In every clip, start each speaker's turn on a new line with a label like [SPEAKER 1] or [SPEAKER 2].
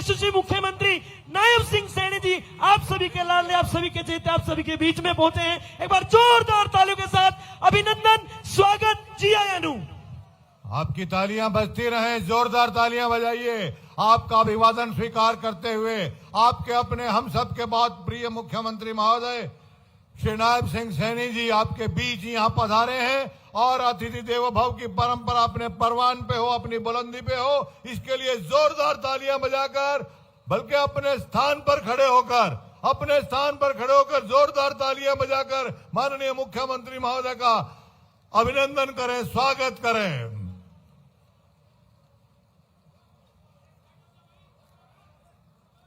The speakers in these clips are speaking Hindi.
[SPEAKER 1] यशस्वी मुख्यमंत्री नायब सिंह सैनी जी आप सभी के लाडले, आप सभी के चेते, आप सभी के बीच में पहुंचे हैं। एक बार जोरदार तालियों के साथ अभिनंदन, स्वागत जी आयानु।
[SPEAKER 2] आपकी तालियां बजती रहें, जोरदार तालियां बजाइए। आपका अभिवादन स्वीकार करते हुए आपके अपने हम सब के बहुत प्रिय मुख्यमंत्री महोदय श्री नायब सिंह सैनी जी आपके बीच यहां पधारे हैं और अतिथि देवो भव की परंपरा अपने परवान पे हो, अपनी बुलंदी पे हो, इसके लिए जोरदार तालियां बजाकर, बल्कि अपने स्थान पर खड़े होकर जोरदार तालियां बजाकर माननीय मुख्यमंत्री महोदय का अभिनंदन करें, स्वागत करें।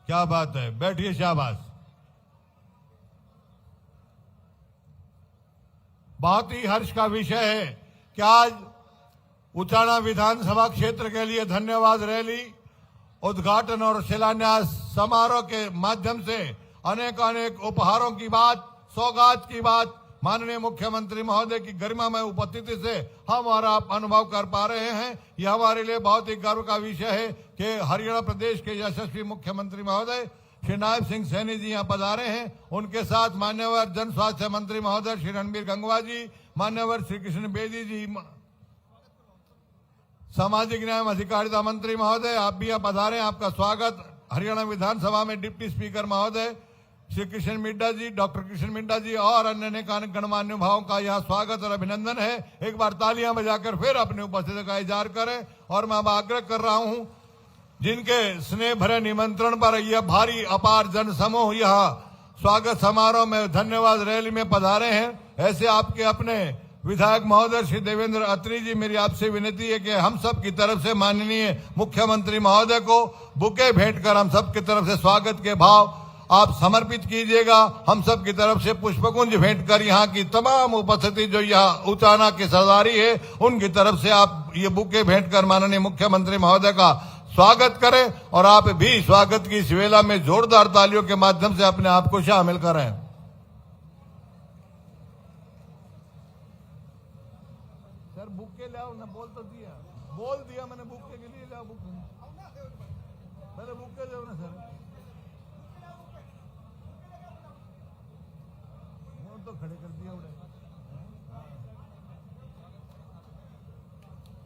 [SPEAKER 2] क्या बात है, बैठिए, शाबाश। बहुत ही हर्ष का विषय है कि आज उचाना विधानसभा क्षेत्र के लिए धन्यवाद रैली, उद्घाटन और शिलान्यास समारोह के माध्यम से अनेक उपहारों की बात, सौगात की बात माननीय मुख्यमंत्री महोदय की गरिमामय उपस्थिति से हम और आप अनुभव कर पा रहे हैं। यह हमारे लिए बहुत ही गर्व का विषय है कि हरियाणा प्रदेश के यशस्वी मुख्यमंत्री महोदय श्री नायब सिंह सैनी जी यहाँ पधारे हैं। उनके साथ मान्यवर जन स्वास्थ्य मंत्री महोदय श्री रणबीर गंगवा जी, मान्यवर श्री कृष्ण बेदी जी, सामाजिक न्याय एवं अधिकारिता मंत्री महोदय आप भी यहाँ पधारे, आपका स्वागत। हरियाणा विधानसभा में डिप्टी स्पीकर महोदय श्री कृष्ण मिड्डा जी, डॉक्टर कृष्ण मिड्डा जी और अन्य अनेक गणमान्य भावों का यहाँ स्वागत और अभिनंदन है। एक बार तालियां बजाकर फिर अपनी उपस्थिति का इजहार करें। और मैं अब आग्रह कर रहा हूं, जिनके स्नेह भरे निमंत्रण पर यह भारी अपार जन समूह यहाँ स्वागत समारोह में धन्यवाद रैली में पधारे हैं, ऐसे आपके अपने विधायक महोदय श्री देवेंद्र अत्री जी, मेरी आपसे विनती है कि हम सब की तरफ से माननीय मुख्यमंत्री महोदय को बुके भेंट कर हम सब की तरफ से स्वागत के भाव आप समर्पित कीजिएगा। हम सब की तरफ से पुष्पकुंज भेंट कर यहाँ की तमाम उपस्थिति जो यहाँ उचाना की सरदारी है उनकी तरफ से आप ये बुके भेंट कर माननीय मुख्यमंत्री महोदय का स्वागत करें और आप भी स्वागत की इस वेला में जोरदार तालियों के माध्यम से अपने आप को शामिल करें। सर बुके ले आओ ना, बोल दिया मैंने बुके के लिए, ले आओ बुके, पहले बुके दो ना सर, तो खड़े कर दिया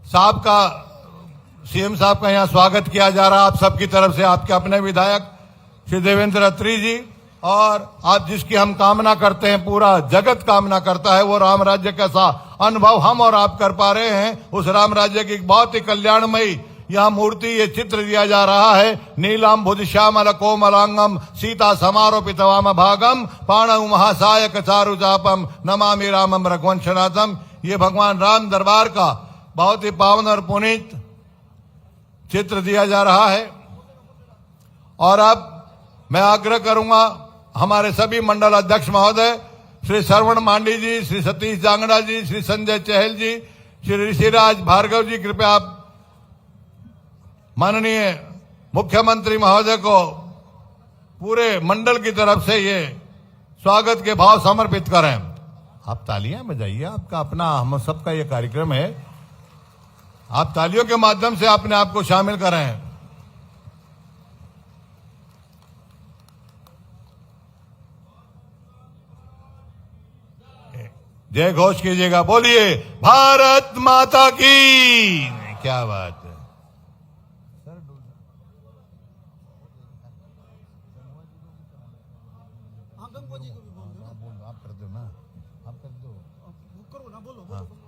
[SPEAKER 2] साहब का, सीएम साहब का यहाँ स्वागत किया जा रहा है आप सबकी तरफ से, आपके अपने विधायक श्री देवेंद्र अत्री जी। और आप जिसकी हम कामना करते हैं, पूरा जगत कामना करता है, वो राम राज्य कैसा अनुभव हम और आप कर पा रहे हैं। उस राम राज्य की बहुत ही कल्याणमयी यहाँ मूर्ति, ये चित्र दिया जा रहा है। नीलम भुज श्यामल कोमलांगम सीता समारोपित वाम भागम पाणौ महासायक चारु चापम नमामि रामम रघुवंशनाथम। ये भगवान राम दरबार का बहुत ही पावन और पुनीत चित्र दिया जा रहा है। और अब मैं आग्रह करूंगा हमारे सभी मंडल अध्यक्ष महोदय श्री श्रवण मांडी जी, श्री सतीश जांगड़ा जी, श्री संजय चहल जी, श्री ऋषिराज भार्गव जी, कृपया आप माननीय मुख्यमंत्री महोदय को पूरे मंडल की तरफ से ये स्वागत के भाव समर्पित करें। आप तालियां बजाइए, आपका अपना हम सबका ये कार्यक्रम है, आप तालियों के माध्यम से अपने आप को शामिल करें। जय घोष कीजिएगा, बोलिए भारत माता की। क्या बात है।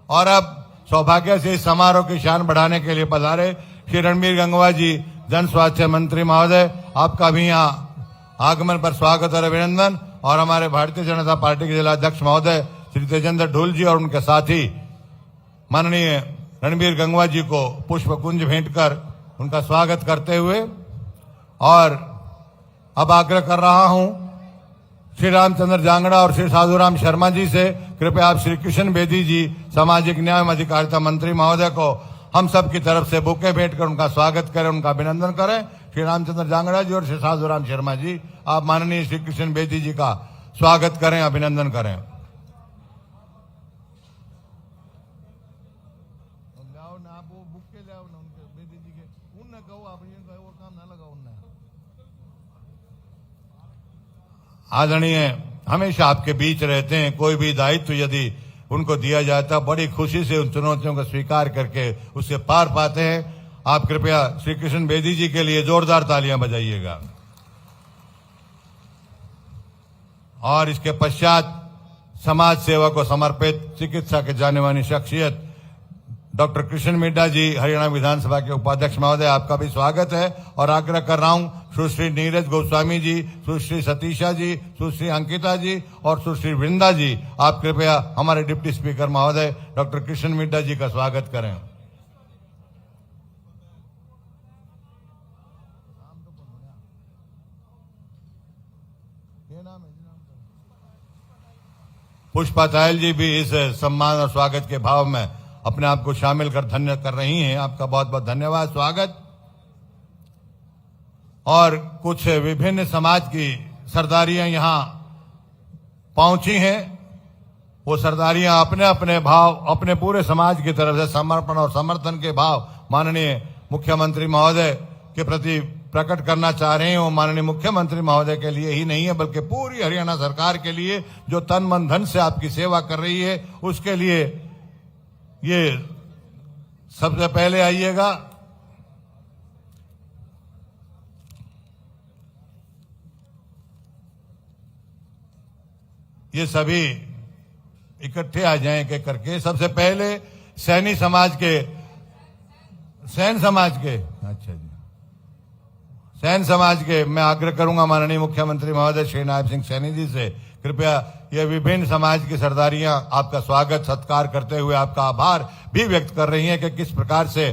[SPEAKER 2] और अब सौभाग्य से इस समारोह की शान बढ़ाने के लिए पधारे श्री रणबीर गंगवा जी, जन स्वास्थ्य मंत्री महोदय, आपका भी यहाँ आगमन पर स्वागत और अभिनंदन। और हमारे भारतीय जनता पार्टी के जिला अध्यक्ष महोदय श्री तेजेंद्र ढोल जी और उनके साथी माननीय रणबीर गंगवा जी को पुष्प कुंज भेंट कर उनका स्वागत करते हुए, और अब आग्रह कर रहा हूं श्री रामचंद्र जांगड़ा और श्री साधुराम शर्मा जी से, कृपया आप श्री कृष्ण बेदी जी, सामाजिक न्याय एवं अधिकारिता मंत्री महोदय को हम सब की तरफ से बुके भेंट कर उनका स्वागत करें, उनका अभिनंदन करें। श्री रामचंद्र जांगड़ा जी और श्री साधुराम शर्मा जी, आप माननीय श्री कृष्ण बेदी जी का स्वागत करें, अभिनंदन करें। आदरणीय हमेशा आपके बीच रहते हैं। कोई भी दायित्व यदि उनको दिया जाता बड़ी खुशी से उन चुनौतियों को स्वीकार करके उससे पार पाते हैं। आप कृपया श्री कृष्ण बेदी जी के लिए जोरदार तालियां बजाइएगा। और इसके पश्चात समाज सेवा को समर्पित चिकित्सा के जाने मानी शख्सियत डॉक्टर कृष्ण मिड्डा जी, हरियाणा विधानसभा के उपाध्यक्ष महोदय, आपका भी स्वागत है। और आग्रह कर रहा हूं सुश्री नीरज गोस्वामी जी, सुश्री सतीशा जी, सुश्री अंकिता जी और सुश्री वृंदा जी, आप कृपया हमारे डिप्टी स्पीकर महोदय डॉक्टर कृष्ण मिड्डा जी का स्वागत करें। पुष्पा तायल जी भी इस सम्मान और स्वागत के भाव में अपने आप को शामिल कर धन्य कर रही हैं। आपका बहुत बहुत धन्यवाद, स्वागत। और कुछ विभिन्न समाज की सरदारियां यहां पहुंची हैं। वो सरदारियां अपने अपने भाव, अपने पूरे समाज की तरफ से समर्पण और समर्थन के भाव माननीय मुख्यमंत्री महोदय के प्रति प्रकट करना चाह रहे हैं। वो माननीय मुख्यमंत्री महोदय के लिए ही नहीं है बल्कि पूरी हरियाणा सरकार के लिए, जो तन मन धन से आपकी सेवा कर रही है, उसके लिए ये सबसे पहले आइएगा। ये सभी इकट्ठे आ जाएं के करके। सबसे पहले सैनी समाज के, सैन समाज के, अच्छा जी, सैन समाज के मैं आग्रह करूंगा माननीय मुख्यमंत्री महोदय श्री नायब सिंह सैनी जी से, कृपया ये विभिन्न समाज की सरदारियां आपका स्वागत सत्कार करते हुए आपका आभार भी व्यक्त कर रही हैं कि किस प्रकार से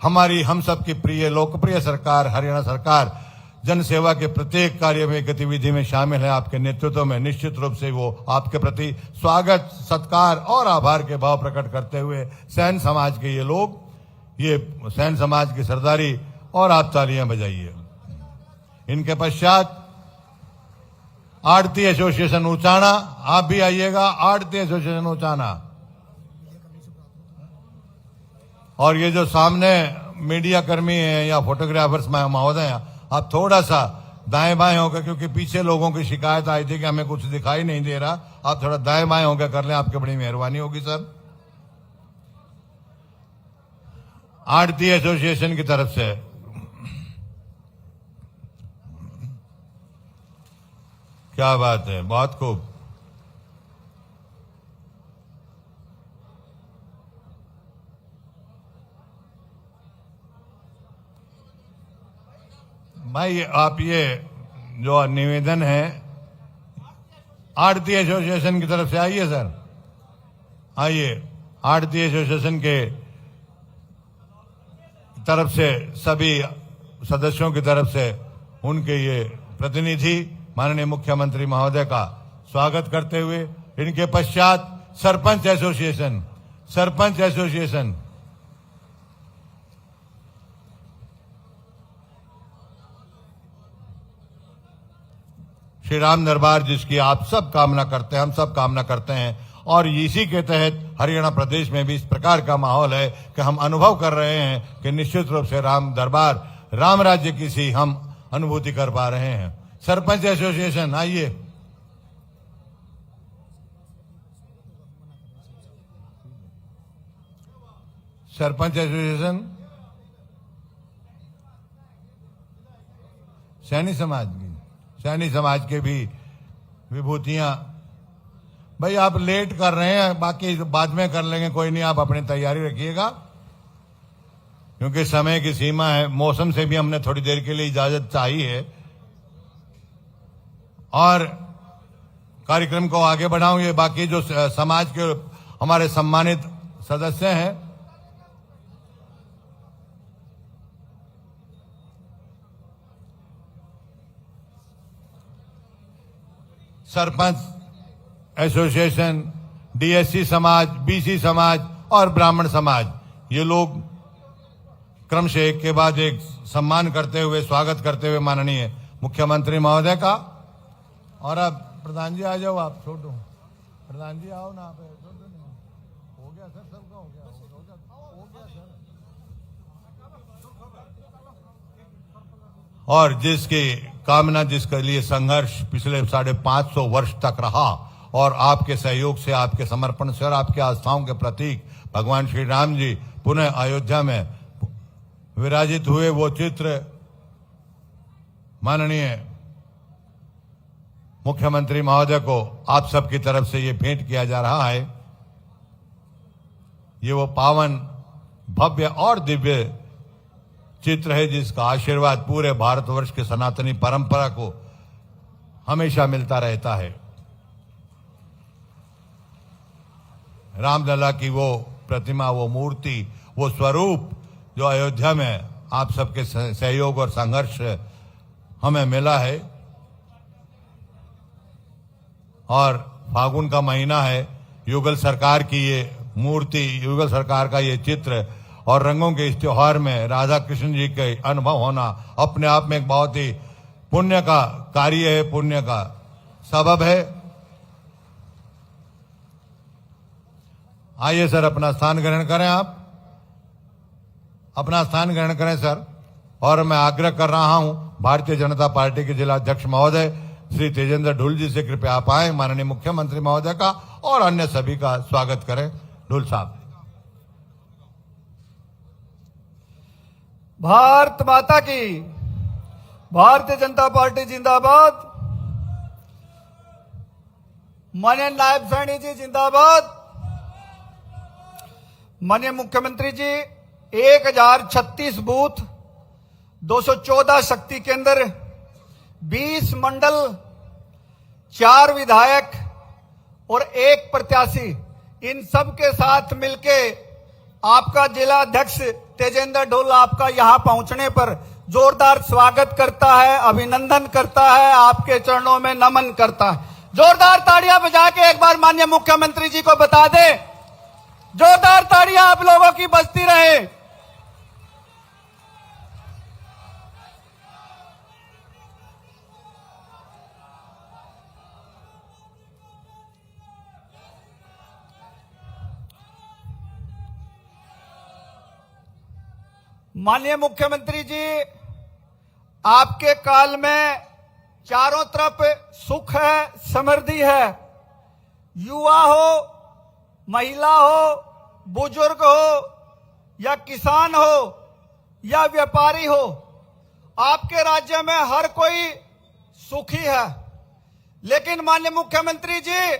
[SPEAKER 2] हमारी हम सब की प्रिय लोकप्रिय सरकार हरियाणा सरकार जन सेवा के प्रत्येक कार्य में गतिविधि में शामिल है। आपके नेतृत्व में निश्चित रूप से वो आपके प्रति स्वागत सत्कार और आभार के भाव प्रकट करते हुए सैन समाज के ये लोग, ये सैन समाज की सरदारी, और आप तालियां बजाइए। इनके पश्चात आड़ती एसोसिएशन ऊंचाना, आप भी आइएगा। आड़ती एसोसिएशन ऊंचाना। और ये जो सामने मीडिया कर्मी हैं या फोटोग्राफर्स महोदय, आप थोड़ा सा दाएं बाएं होकर, क्योंकि पीछे लोगों की शिकायत आई थी कि हमें कुछ दिखाई नहीं दे रहा, आप थोड़ा दाएं बाएं होकर कर लें, आपकी बड़ी मेहरबानी होगी सर। आड़ती एसोसिएशन की तरफ से क्या बात है, बहुत खूब। भाई आप ये जो निवेदन है आड़ती एसोसिएशन की तरफ से, आइए सर, आइए। आड़ती एसोसिएशन के तरफ से सभी सदस्यों की तरफ से उनके ये प्रतिनिधि माननीय मुख्यमंत्री महोदय का स्वागत करते हुए, इनके पश्चात सरपंच एसोसिएशन, सरपंच एसोसिएशन, श्री राम दरबार जिसकी आप सब कामना करते हैं, हम सब कामना करते हैं। और इसी के तहत हरियाणा प्रदेश में भी इस प्रकार का माहौल है कि हम अनुभव कर रहे हैं कि निश्चित रूप से राम दरबार, राम राज्य की सी हम अनुभूति कर पा रहे हैं। सरपंच एसोसिएशन, आइए। सरपंच एसोसिएशन सैनी समाज की, सैनी समाज के भी विभूतियां। भाई आप लेट कर रहे हैं, बाकी बाद में कर लेंगे, कोई नहीं, आप अपनी तैयारी रखिएगा क्योंकि समय की सीमा है। मौसम से भी हमने थोड़ी देर के लिए इजाजत चाहिए है। और कार्यक्रम को आगे बढ़ाऊं, ये बाकी जो समाज के हमारे सम्मानित सदस्य हैं, सरपंच एसोसिएशन, डीएससी समाज, बीसी समाज और ब्राह्मण समाज, ये लोग क्रमशः एक के बाद एक सम्मान करते हुए, स्वागत करते हुए माननीय मुख्यमंत्री महोदय का। और अब प्रधान जी आ जाओ, आप छोटो प्रधान जी आओ ना, आप हो गया सर, सबका हो गया सर। और जिसकी कामना, जिसके लिए संघर्ष पिछले 550 वर्ष तक रहा, और आपके सहयोग से, आपके समर्पण से और आपके आस्थाओं के प्रतीक भगवान श्री राम जी पुनः अयोध्या में विराजित हुए, वो चित्र माननीय मुख्यमंत्री महोदय को आप सबकी तरफ से ये भेंट किया जा रहा है। ये वो पावन, भव्य और दिव्य चित्र है जिसका आशीर्वाद पूरे भारतवर्ष के सनातनी परंपरा को हमेशा मिलता रहता है। रामलला की वो प्रतिमा, वो मूर्ति, वो स्वरूप जो अयोध्या में आप सबके सहयोग और संघर्ष हमें मिला है, और फागुन का महीना है, युगल सरकार की ये मूर्ति, युगल सरकार का ये चित्र और रंगों के इस त्योहार में राधा कृष्ण जी के अनुभव होना अपने आप में एक बहुत ही पुण्य का कार्य है, पुण्य का सबब है। आइए सर, अपना स्थान ग्रहण करें। आप अपना स्थान ग्रहण करें सर। और मैं आग्रह कर रहा हूं भारतीय जनता पार्टी के जिला अध्यक्ष महोदय श्री तेजेंद्र ढुल जी से, कृपया आप आए, माननीय मुख्यमंत्री महोदय का और अन्य सभी का स्वागत करें। ढुल साहब।
[SPEAKER 3] भारत माता की, भारतीय जनता पार्टी जिंदाबाद। माननीय नायब सैनी जी जिंदाबाद। माननीय मुख्यमंत्री जी, 1036 बूथ, 214 शक्ति केंद्र, 20 मंडल, 4 विधायक और 1 प्रत्याशी, इन सब के साथ मिलके आपका जिला अध्यक्ष तेजेंद्र ढुल आपका यहां पहुंचने पर जोरदार स्वागत करता है, अभिनंदन करता है, आपके चरणों में नमन करता है। जोरदार ताड़ियां बजा के एक बार माननीय मुख्यमंत्री जी को बता दे, जोरदार ताड़ियां आप लोगों की बजती रहे। माननीय मुख्यमंत्री जी, आपके काल में चारों तरफ सुख है, समृद्धि है। युवा हो, महिला हो, बुजुर्ग हो या किसान हो या व्यापारी हो, आपके राज्य में हर कोई सुखी है। लेकिन माननीय मुख्यमंत्री जी,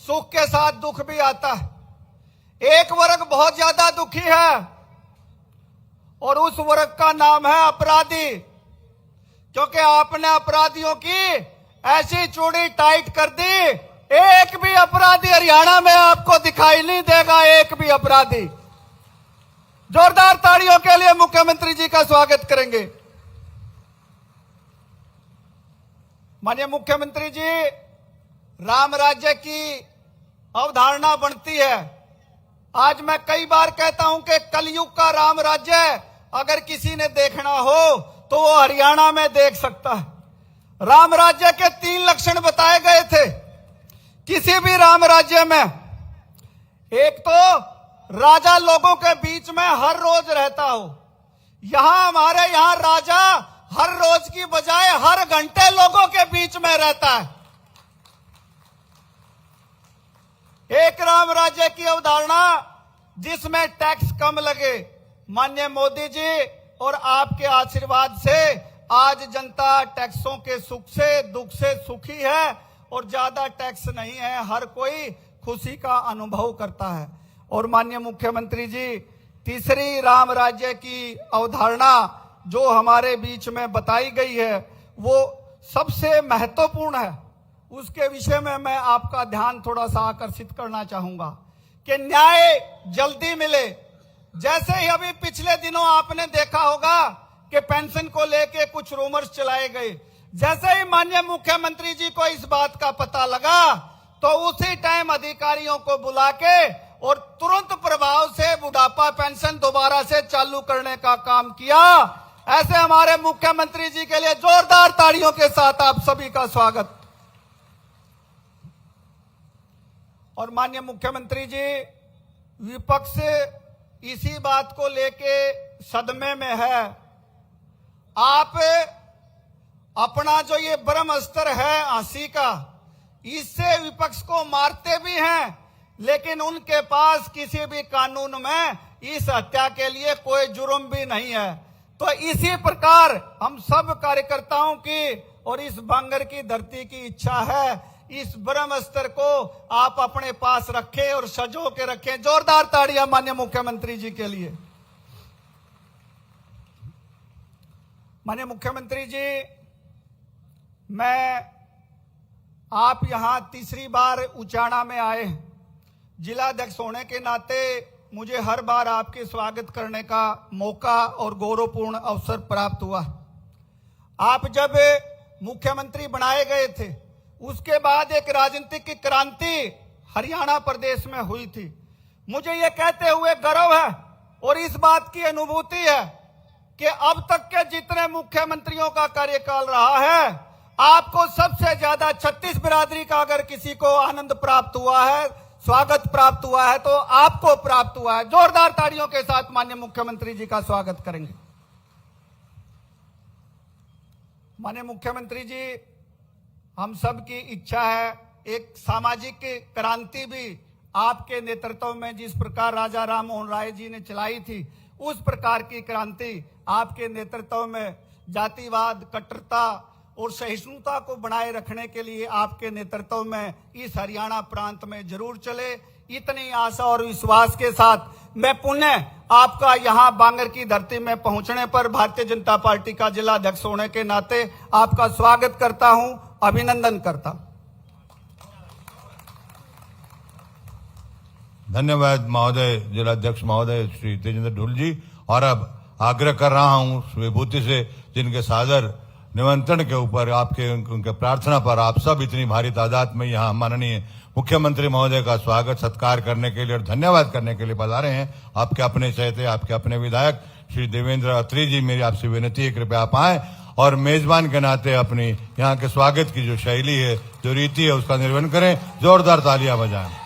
[SPEAKER 3] सुख के साथ दुख भी आता है। एक वर्ग बहुत ज्यादा दुखी है और उस वर्ग का नाम है अपराधी, क्योंकि आपने अपराधियों की ऐसी चूड़ी टाइट कर दी, एक भी अपराधी हरियाणा में आपको दिखाई नहीं देगा, एक भी अपराधी। जोरदार ताड़ियों के लिए मुख्यमंत्री जी का स्वागत करेंगे। माननीय मुख्यमंत्री जी, राम राज्य की अवधारणा बनती है। आज मैं कई बार कहता हूं कि कलयुग का राम राज्य अगर किसी ने देखना हो तो वो हरियाणा में देख सकता है। राम राज्य के 3 लक्षण बताए गए थे किसी भी राम राज्य में। एक तो राजा लोगों के बीच में हर रोज रहता हो। यहां हमारे यहां राजा हर रोज की बजाय हर घंटे लोगों के बीच में रहता है। एक राम राज्य की अवधारणा जिसमें टैक्स कम लगे। माननीय मोदी जी और आपके आशीर्वाद से आज जनता टैक्सों के सुख से, दुख से सुखी है और ज्यादा टैक्स नहीं है, हर कोई खुशी का अनुभव करता है। और माननीय मुख्यमंत्री जी, तीसरी राम राज्य की अवधारणा जो हमारे बीच में बताई गई है वो सबसे महत्वपूर्ण है। उसके विषय में मैं आपका ध्यान थोड़ा सा आकर्षित करना चाहूंगा कि न्याय जल्दी मिले। जैसे ही अभी पिछले दिनों आपने देखा होगा कि पेंशन को लेके कुछ रूमर्स चलाए गए, जैसे ही माननीय मुख्यमंत्री जी को इस बात का पता लगा तो उसी टाइम अधिकारियों को बुला के और तुरंत प्रभाव से बुढ़ापा पेंशन दोबारा से चालू करने का काम किया। ऐसे हमारे मुख्यमंत्री जी के लिए जोरदार तालियों के साथ आप सभी का स्वागत। और माननीय मुख्यमंत्री जी, विपक्ष इसी बात को लेके सदमे में है। आप अपना जो ये ब्रह्मास्त्र है हंसी का, इससे विपक्ष को मारते भी हैं, लेकिन उनके पास किसी भी कानून में इस हत्या के लिए कोई जुर्म भी नहीं है। तो इसी प्रकार हम सब कार्यकर्ताओं की और इस बांगर की धरती की इच्छा है, इस ब्रह्मास्त्र को आप अपने पास रखें और सजो के रखें। जोरदार ताड़ियां माननीय मुख्यमंत्री जी के लिए। माननीय मुख्यमंत्री जी, मैं आप यहां तीसरी बार उचाना में आए, जिलाध्यक्ष होने के नाते मुझे हर बार आपके स्वागत करने का मौका और गौरवपूर्ण अवसर प्राप्त हुआ। आप जब मुख्यमंत्री बनाए गए थे, उसके बाद एक राजनीतिक क्रांति हरियाणा प्रदेश में हुई थी। मुझे यह कहते हुए गर्व है और इस बात की अनुभूति है कि अब तक के जितने मुख्यमंत्रियों का कार्यकाल रहा है, आपको सबसे ज्यादा 36 बिरादरी का अगर किसी को आनंद प्राप्त हुआ है, स्वागत प्राप्त हुआ है, तो आपको प्राप्त हुआ है। जोरदार ताड़ियों के साथ माननीय मुख्यमंत्री जी का स्वागत करेंगे। माननीय मुख्यमंत्री जी, हम सब की इच्छा है, एक सामाजिक क्रांति भी आपके नेतृत्व में जिस प्रकार राजा राम मोहन राय जी ने चलाई थी, उस प्रकार की क्रांति आपके नेतृत्व में जातिवाद, कट्टरता और सहिष्णुता को बनाए रखने के लिए आपके नेतृत्व में इस हरियाणा प्रांत में जरूर चले। इतनी आशा और विश्वास के साथ मैं पुनः आपका यहां बांगर की धरती में पहुंचने पर भारतीय जनता पार्टी का जिला अध्यक्ष होने के नाते आपका स्वागत करता हूं, अभिनंदन करता हूं।
[SPEAKER 2] धन्यवाद महोदय, जिलाध्यक्ष महोदय श्री तेजेंद्र ढुल जी। और अब आग्रह कर रहा हूं उस विभूति से जिनके सादर निमंत्रण के ऊपर आपके उनके प्रार्थना पर आप सब इतनी भारी तादाद में यहाँ माननीय मुख्यमंत्री महोदय का स्वागत सत्कार करने के लिए और धन्यवाद करने के लिए पधारे हैं। आपके अपने चहेते, आपके अपने विधायक श्री देवेंद्र अत्री जी, मेरी आपसे विनती है कृपया आप आए और मेजबान के नाते अपनी यहाँ के स्वागत की जो शैली है, जो रीति है, उसका निर्वहन करें। जोरदार तालियां बजाएं।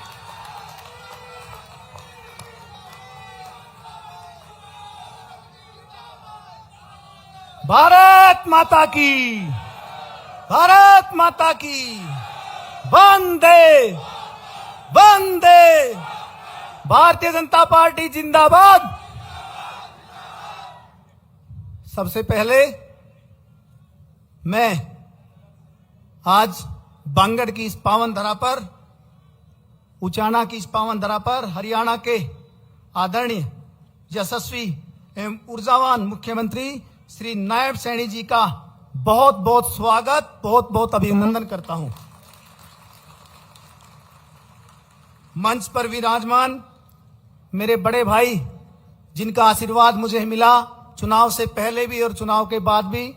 [SPEAKER 3] भारत माता की, भारत माता की, वंदे वंदे, भारतीय जनता पार्टी जिंदाबाद। सबसे पहले मैं आज बांगर की इस पावन धरा पर, उचाना की इस पावन धरा पर हरियाणा के आदरणीय यशस्वी एवं ऊर्जावान मुख्यमंत्री श्री नायब सैनी जी का बहुत बहुत स्वागत, बहुत बहुत अभिनंदन करता हूं। मंच पर विराजमान मेरे बड़े भाई, जिनका आशीर्वाद मुझे मिला चुनाव से पहले भी और चुनाव के बाद भी,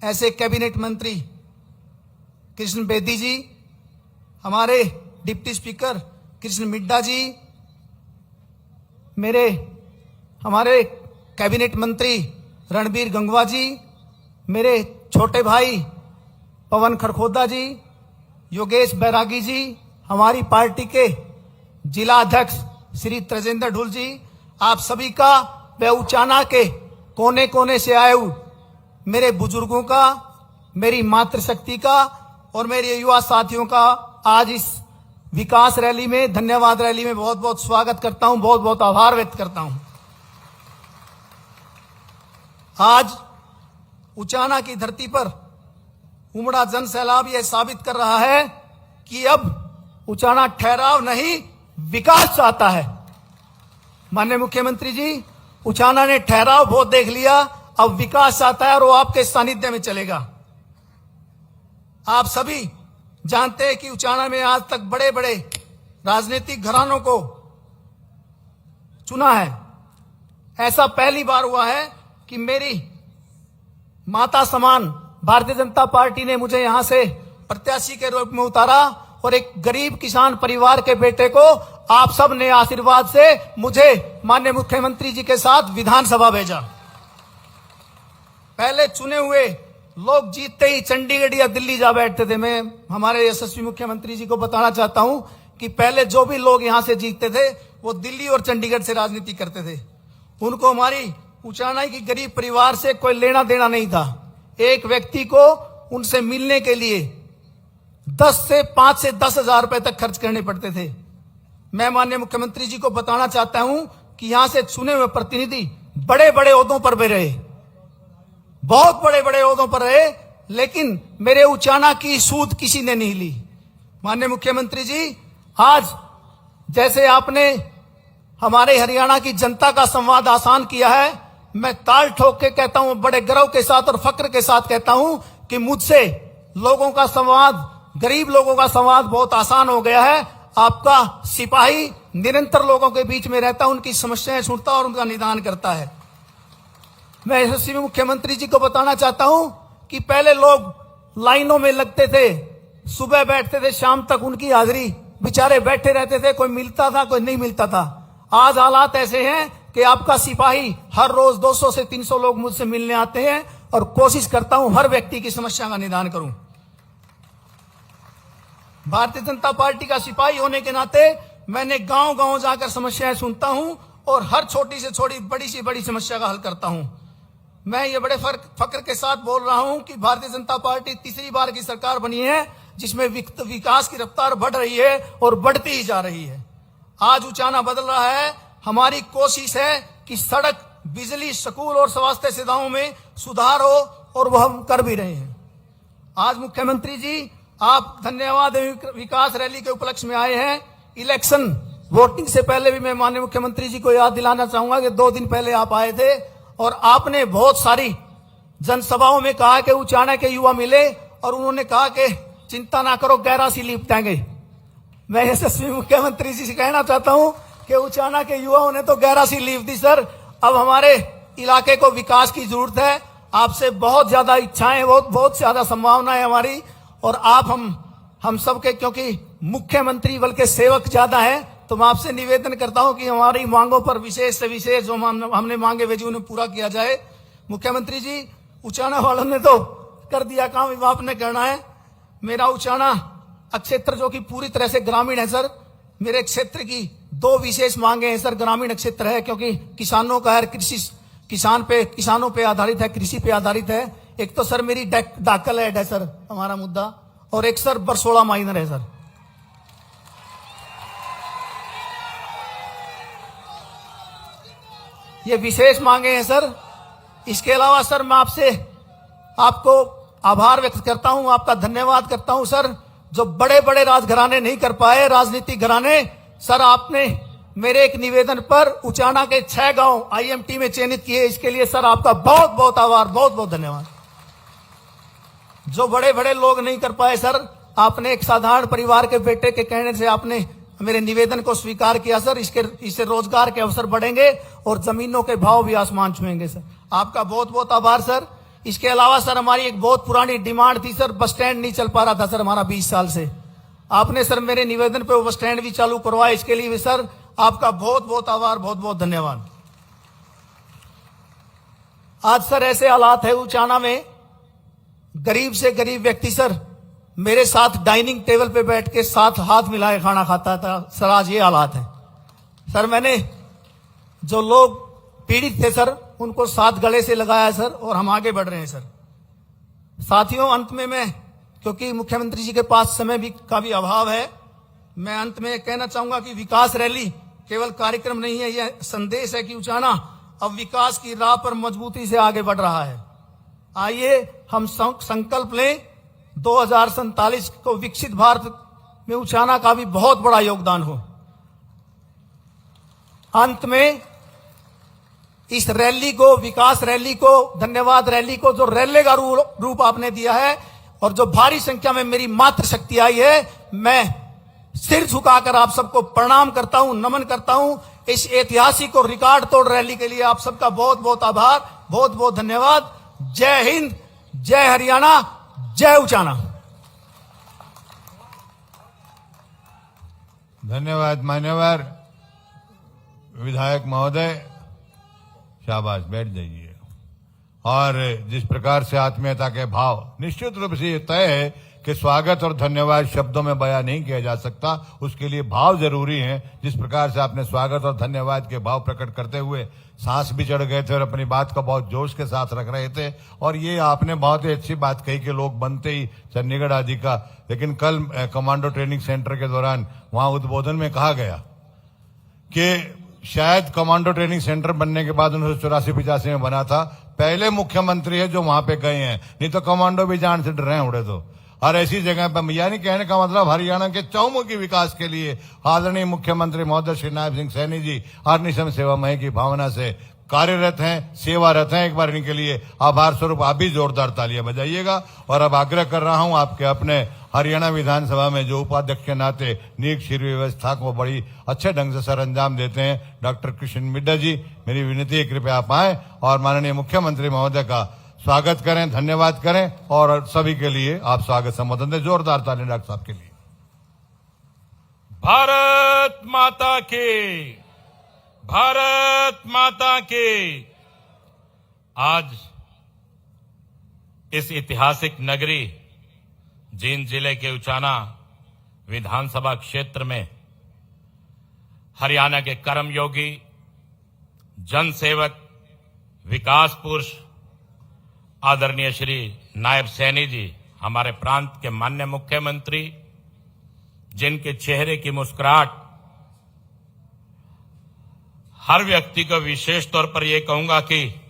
[SPEAKER 3] ऐसे कैबिनेट मंत्री कृष्ण बेदी जी, हमारे डिप्टी स्पीकर कृष्ण मिड्डा जी, हमारे कैबिनेट मंत्री रणबीर गंगवा जी, मेरे छोटे भाई पवन खरखोदा जी, योगेश बैरागी जी, हमारी पार्टी के जिला अध्यक्ष श्री तेजेंद्र ढुल जी, आप सभी का, व उचाना के कोने कोने से आए हुए मेरे बुजुर्गों का, मेरी मातृशक्ति का और मेरे युवा साथियों का आज इस विकास रैली में, धन्यवाद रैली में बहुत बहुत स्वागत करता हूं, बहुत बहुत आभार व्यक्त करता हूं। आज उचाना की धरती पर उमड़ा जन सैलाब यह साबित कर रहा है कि अब उचाना ठहराव नहीं, विकास चाहता है। माननीय मुख्यमंत्री जी, उचाना ने ठहराव बहुत देख लिया, अब विकास चाहता है और वो आपके सानिध्य में चलेगा। आप सभी जानते हैं कि उचाना में आज तक बड़े बड़े राजनीतिक घरानों को चुना है। ऐसा पहली बार हुआ है कि मेरी माता समान भारतीय जनता पार्टी ने मुझे यहां से प्रत्याशी के रूप में उतारा और एक गरीब किसान परिवार के बेटे को आप सब ने आशीर्वाद से मुझे माननीय मुख्यमंत्री जी के साथ विधानसभा भेजा। पहले चुने हुए लोग जीतते ही चंडीगढ़ या दिल्ली जा बैठते थे। मैं हमारे यशस्वी मुख्यमंत्री जी को बताना चाहता हूं कि पहले जो भी लोग यहां से जीतते थे वो दिल्ली और चंडीगढ़ से राजनीति करते थे। उनको हमारी उचाना की गरीब परिवार से कोई लेना देना नहीं था, एक व्यक्ति को उनसे मिलने के लिए 5 से 10,000 रुपए तक खर्च करने पड़ते थे। मैं माननीय मुख्यमंत्री जी को बताना चाहता हूं कि यहां से चुने हुए प्रतिनिधि बड़े बड़े ओहदों पर भी रहे, बहुत बड़े बड़े ओहदों पर रहे, लेकिन मेरे उचाना की सूद किसी ने नहीं ली। माननीय मुख्यमंत्री जी, आज जैसे आपने हमारे हरियाणा की जनता का संवाद आसान किया है, मैं ताल ठोक के कहता हूं, बड़े गर्व के साथ और फक्र के साथ कहता हूं कि मुझसे लोगों का संवाद, गरीब लोगों का संवाद बहुत आसान हो गया है। आपका सिपाही निरंतर लोगों के बीच में रहता, उनकी समस्याएं सुनता और उनका निदान करता है। मैं यशस्वी मुख्यमंत्री जी को बताना चाहता हूं कि पहले लोग लाइनों में लगते थे, सुबह बैठते थे, शाम तक उनकी हाजिरी, बेचारे बैठे रहते थे, कोई मिलता था कोई नहीं मिलता था। आज हालात ऐसे हैं कि आपका सिपाही हर रोज 200 से 300 लोग मुझसे मिलने आते हैं और कोशिश करता हूं हर व्यक्ति की समस्या का निदान करूं। भारतीय जनता पार्टी का सिपाही होने के नाते मैंने गांव गांव जाकर समस्याएं सुनता हूं और हर छोटी से छोटी, बड़ी से बड़ी समस्या का हल करता हूं। मैं ये बड़े फक्र के साथ बोल रहा हूं कि भारतीय जनता पार्टी तीसरी बार की सरकार बनी है जिसमें विकास की रफ्तार बढ़ रही है और बढ़ती ही जा रही है। आज उचाना बदल रहा है। हमारी कोशिश है कि सड़क, बिजली, स्कूल और स्वास्थ्य सेवाओं में सुधार हो और वह हम कर भी रहे हैं। आज मुख्यमंत्री जी, आप धन्यवाद विकास रैली के उपलक्ष्य में आए हैं। इलेक्शन वोटिंग से पहले भी मैं माननीय मुख्यमंत्री जी को याद दिलाना चाहूंगा कि 2 दिन पहले आप आए थे और आपने बहुत सारी जनसभाओं में कहा कि उचाना के युवा मिले और उन्होंने कहा कि चिंता ना करो, गहरा सी लिपटाएंगे। मैं यशस्वी मुख्यमंत्री जी से कहना चाहता हूं कि उचाना के युवाओं ने तो गहरा सी लीप दी सर। अब हमारे इलाके को विकास की जरूरत है। आपसे बहुत ज्यादा इच्छाएं, बहुत ज्यादा संभावनाएं हमारी, और आप हम सबके, क्योंकि मुख्यमंत्री बल्कि सेवक ज्यादा है, तो मैं आपसे निवेदन करता हूं कि हमारी मांगों पर विशेष से विशेष जो हमने मांगे भेजी उन्हें पूरा किया जाए। मुख्यमंत्री जी, उचाना वालों ने तो कर दिया काम, अब आपने करना है। मेरा उचाना क्षेत्र जो कि पूरी तरह से ग्रामीण है सर, मेरे क्षेत्र की 2 विशेष मांगे हैं सर। ग्रामीण क्षेत्र है क्योंकि किसानों का है, किसानों पे आधारित है, कृषि पे आधारित है। एक तो सर मेरी डाकल ऐड है सर हमारा मुद्दा, और एक सर बरसोड़ा माइनर है सर। ये विशेष मांगे हैं सर। इसके अलावा सर मैं आपको आभार व्यक्त करता हूं, आपका धन्यवाद करता हूं सर। जो बड़े बड़े राजघराने नहीं कर पाए, राजनीतिक घराने, सर आपने मेरे एक निवेदन पर उचाना के 6 गांव IMT में चयनित किए। इसके लिए सर आपका बहुत बहुत आभार, बहुत बहुत धन्यवाद। जो बड़े बड़े लोग नहीं कर पाए सर, आपने एक साधारण परिवार के बेटे के कहने से आपने मेरे निवेदन को स्वीकार किया सर। इससे रोजगार के अवसर बढ़ेंगे और जमीनों के भाव भी आसमान छुएंगे सर। आपका बहुत बहुत आभार सर। इसके अलावा सर हमारी एक बहुत पुरानी डिमांड थी सर, बस स्टैंड नहीं चल पा रहा था सर हमारा 20 साल से। आपने सर मेरे निवेदन पे वो बस स्टैंड भी चालू करवाया। इसके लिए भी सर आपका बहुत बहुत आभार, बहुत बहुत धन्यवाद। आज सर ऐसे हालात है उचाना में, गरीब से गरीब व्यक्ति सर मेरे साथ डाइनिंग टेबल पे बैठ के साथ हाथ मिलाए खाना खाता था सर। आज ये हालात है सर। मैंने जो लोग पीड़ित थे सर उनको साथ गले से लगाया सर, और हम आगे बढ़ रहे हैं सर। साथियों, अंत में मैं, क्योंकि मुख्यमंत्री जी के पास समय का भी अभाव है, मैं अंत में कहना चाहूंगा कि विकास रैली केवल कार्यक्रम नहीं है, यह संदेश है कि उचाना अब विकास की राह पर मजबूती से आगे बढ़ रहा है। आइए हम संकल्प लें 2047 को विकसित भारत में उचाना का भी बहुत बड़ा योगदान हो। अंत में इस रैली को, विकास रैली को, धन्यवाद रैली को, जो रैली का रूप आपने दिया है और जो भारी संख्या में मेरी मातृ शक्ति आई है, मैं सिर झुकाकर आप सबको प्रणाम करता हूं, नमन करता हूं। इस ऐतिहासिक और रिकॉर्ड तोड़ रैली के लिए आप सबका बहुत बहुत आभार, बहुत बहुत धन्यवाद। जय हिंद, जय हरियाणा, जय उचाना।
[SPEAKER 2] धन्यवाद मान्यवर विधायक महोदय, शाबाश, बैठ जाइए। और जिस प्रकार से आत्मीयता के भाव, निश्चित रूप से ये तय है कि स्वागत और धन्यवाद शब्दों में बयां नहीं किया जा सकता, उसके लिए भाव जरूरी हैं। जिस प्रकार से आपने स्वागत और धन्यवाद के भाव प्रकट करते हुए सांस भी चढ़ गए थे और अपनी बात को बहुत जोश के साथ रख रहे थे, और ये आपने बहुत ही अच्छी बात कही कि लोग बनते ही चंडीगढ़ आदि का, लेकिन कल कमांडो ट्रेनिंग सेंटर के दौरान वहां उद्बोधन में कहा गया कि शायद कमांडो ट्रेनिंग सेंटर बनने के बाद 1984-85 में बना था, पहले मुख्यमंत्री है जो वहां पे गए हैं, नहीं तो कमांडो भी जान से डर रहे उड़े तो। और ऐसी जगह पर, यानी कहने का मतलब हरियाणा के चौमुखी विकास के लिए आदरणीय मुख्यमंत्री महोदय श्री नायब सिंह सैनी जी अग्निशम सेवामय की भावना से कार्यरत हैं, सेवारत हैं। एक बार इनके लिए आभार स्वरूप आप भी जोरदार तालियां बजाइएगा। और अब आग्रह कर रहा हूं आपके अपने हरियाणा विधानसभा में जो उपाध्यक्ष के नाते नीक शिविर व्यवस्था को बड़ी अच्छे ढंग से सर अंजाम देते हैं, डॉक्टर कृष्ण मिड्डा जी, मेरी विनती है कृपया आप आए और माननीय मुख्यमंत्री महोदय का स्वागत करें, धन्यवाद करें और सभी के लिए आप स्वागत संबोधन दें। जोरदार तालियां डॉक्टर साहब के लिए।
[SPEAKER 4] भारत माता की, भारत माता की। आज इस ऐतिहासिक नगरी जींद जिले के उचाना विधानसभा क्षेत्र में हरियाणा के कर्मयोगी, जनसेवक, विकास पुरुष आदरणीय श्री नायब सैनी जी, हमारे प्रांत के माननीय मुख्यमंत्री, जिनके चेहरे की मुस्कुराहट हर व्यक्ति को, विशेष तौर पर यह कहूंगा कि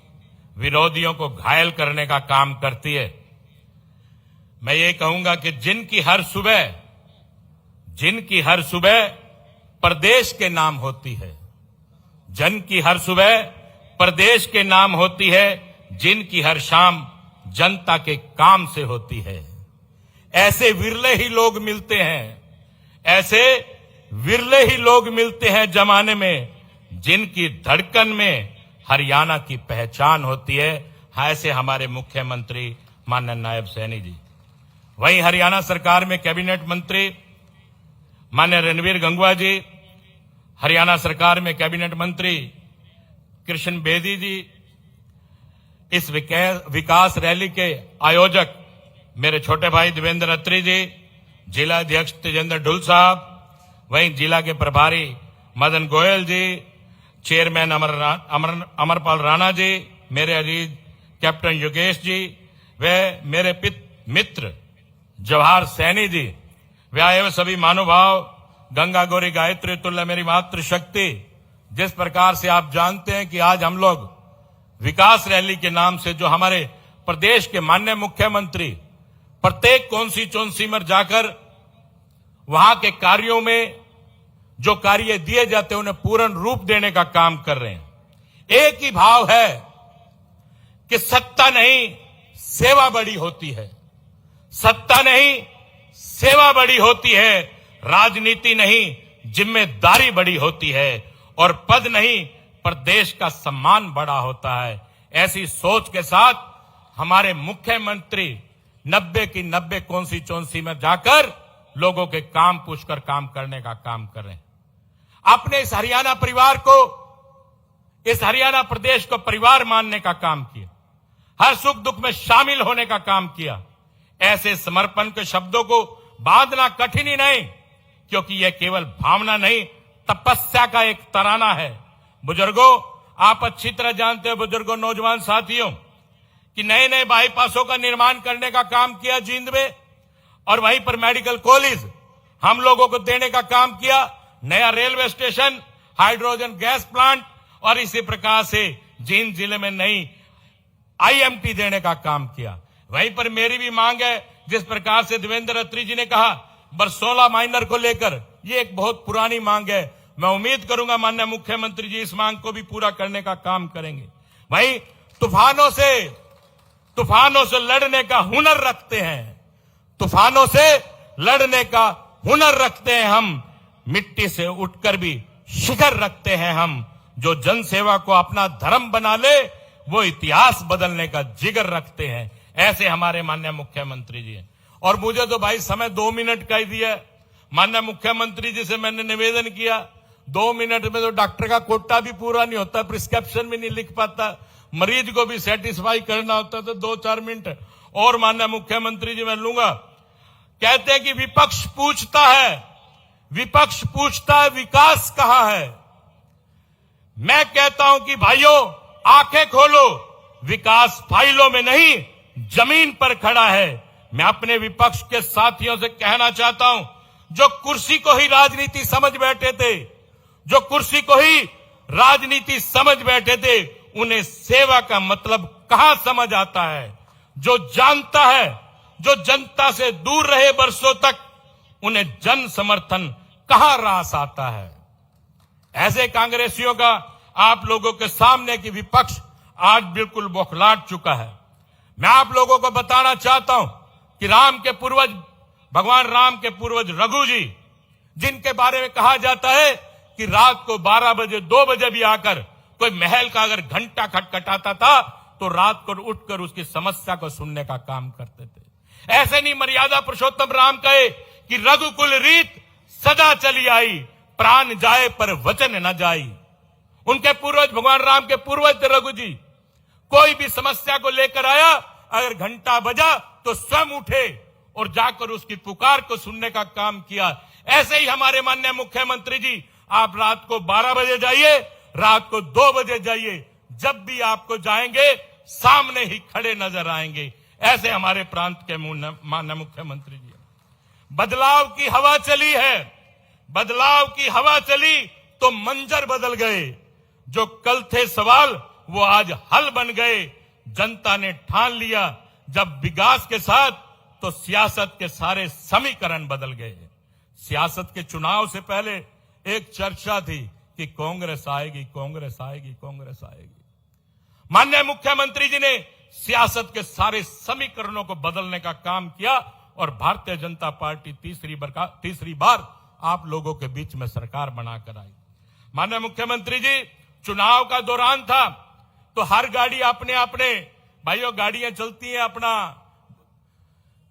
[SPEAKER 4] विरोधियों को घायल करने का काम करती है। मैं ये कहूंगा कि जिनकी हर सुबह प्रदेश के नाम होती है, जन की हर सुबह प्रदेश के नाम होती है, जिनकी हर शाम जनता के काम से होती है। ऐसे विरले ही लोग मिलते हैं, ऐसे विरले ही लोग मिलते हैं जमाने में, जिनकी धड़कन में हरियाणा की पहचान होती है। ऐसे हमारे मुख्यमंत्री माननीय नायब सैनी जी। वहीं हरियाणा सरकार में कैबिनेट मंत्री माननीय रणवीर गंगवा जी, हरियाणा सरकार में कैबिनेट मंत्री कृष्ण बेदी जी, इस विकास रैली के आयोजक मेरे छोटे भाई देवेंद्र अत्री जी, जिला अध्यक्ष तेजेंद्र ढुल साहब, वहीं जिला के प्रभारी मदन गोयल जी, चेयरमैन अमरपाल राणा जी, मेरे अजीज कैप्टन योगेश जी, वे मेरे मित्र जवाहर सैनी जी, वे आए हुए सभी महानुभाव, गंगा गौरी गायत्री तुल्य मेरी मातृशक्ति। जिस प्रकार से आप जानते हैं कि आज हम लोग विकास रैली के नाम से जो हमारे प्रदेश के माननीय मुख्यमंत्री प्रत्येक कॉन्स्टिट्यूएंसी में जाकर वहां के कार्यों में जो कार्य दिए जाते हैं उन्हें पूर्ण रूप देने का काम कर रहे हैं। एक ही भाव है कि सत्ता नहीं सेवा बड़ी होती है, सत्ता नहीं सेवा बड़ी होती है, राजनीति नहीं जिम्मेदारी बड़ी होती है, और पद नहीं प्रदेश का सम्मान बड़ा होता है। ऐसी सोच के साथ हमारे मुख्यमंत्री 90 की 90 कॉन्स्टिट्यूएंसी में जाकर लोगों के काम पूछकर काम करने का काम कर रहे हैं। अपने इस हरियाणा परिवार को, इस हरियाणा प्रदेश को परिवार मानने का काम किया, हर सुख दुख में शामिल होने का काम किया। ऐसे समर्पण के शब्दों को बांधना कठिन ही नहीं, क्योंकि यह केवल भावना नहीं, तपस्या का एक तराना है। बुजुर्गों, आप अच्छी तरह जानते हो, बुजुर्गों, नौजवान साथियों, कि नए नए बाईपासों का निर्माण करने का काम किया जींद में, और वहीं पर मेडिकल कॉलेज हम लोगों को देने का काम किया, नया railway station, hydrogen gas plant, और इसी प्रकार से जींद जिले में नई IMT देने का काम किया। वहीं पर मेरी भी मांग है, जिस प्रकार से देवेंद्र अत्री जी ने कहा बरसोला माइनर को लेकर, ये एक बहुत पुरानी मांग है। मैं उम्मीद करूंगा माननीय मुख्यमंत्री जी इस मांग को भी पूरा करने का काम करेंगे। वहीं तूफानों से लड़ने का हुनर रखते हैं, तूफानों से लड़ने का हुनर रखते हैं हम, मिट्टी से उठकर भी शिखर रखते हैं हम। जो जनसेवा को अपना धर्म बना ले वो इतिहास बदलने का जिगर रखते हैं। ऐसे हमारे माननीय मुख्यमंत्री जी हैं। और मुझे तो भाई समय 2 मिनट का ही दिया। माननीय मुख्यमंत्री जी से मैंने निवेदन किया, 2 मिनट में तो डॉक्टर का कोटा भी पूरा नहीं होता, प्रिस्क्रिप्शन भी नहीं लिख पाता, मरीज को भी सेटिस्फाई करना होता, तो 2-4 मिनट और माननीय मुख्यमंत्री जी मैं लूंगा। कहते हैं कि विपक्ष पूछता है विकास कहां है। मैं कहता हूं कि भाइयों, आंखें खोलो, विकास फाइलों में नहीं जमीन पर खड़ा है। मैं अपने विपक्ष के साथियों से कहना चाहता हूं, जो कुर्सी को ही राजनीति समझ बैठे थे, उन्हें सेवा का मतलब कहां समझ आता है। जो जानता है, जो जनता से दूर रहे बरसों तक, उन्हें जन समर्थन कहां रास आता है। ऐसे कांग्रेसियों का आप लोगों के सामने कि विपक्ष आज बिल्कुल बौखलाट चुका है। मैं आप लोगों को बताना चाहता हूं कि भगवान राम के पूर्वज रघु जी, जिनके बारे में कहा जाता है कि रात को 12 बजे 2 बजे भी आकर कोई महल का अगर घंटा खटखटाता था तो रात को उठकर उसकी समस्या को सुनने का काम करते थे। ऐसे नहीं मर्यादा पुरुषोत्तम राम कहे कि रघुकुल रीत सदा चली आई, प्राण जाए पर वचन न जाई। उनके पूर्वज, भगवान राम के पूर्वज थे रघु जी। कोई भी समस्या को लेकर आया, अगर घंटा बजा तो स्वयं उठे और जाकर उसकी पुकार को सुनने का काम किया। ऐसे ही हमारे माननीय मुख्यमंत्री जी, आप रात को 12 बजे जाइए, रात को 2 बजे जाइए, जब भी आपको जाएंगे सामने ही खड़े नजर आएंगे। ऐसे हमारे प्रांत के माननीय मुख्यमंत्री जी। बदलाव की हवा चली है, बदलाव की हवा चली तो मंजर बदल गए। जो कल थे सवाल वो आज हल बन गए। जनता ने ठान लिया जब विकास के साथ, तो सियासत के सारे समीकरण बदल गए। सियासत के चुनाव से पहले एक चर्चा थी कि कांग्रेस आएगी, कांग्रेस आएगी, कांग्रेस आएगी। माननीय मुख्यमंत्री जी ने सियासत के सारे समीकरणों को बदलने का काम किया और भारतीय जनता पार्टी तीसरी बार आप लोगों के बीच में सरकार बनाकर आई। माननीय मुख्यमंत्री जी, चुनाव का दौरान था तो हर गाड़ी अपने भाइयों गाड़ियां चलती हैं अपना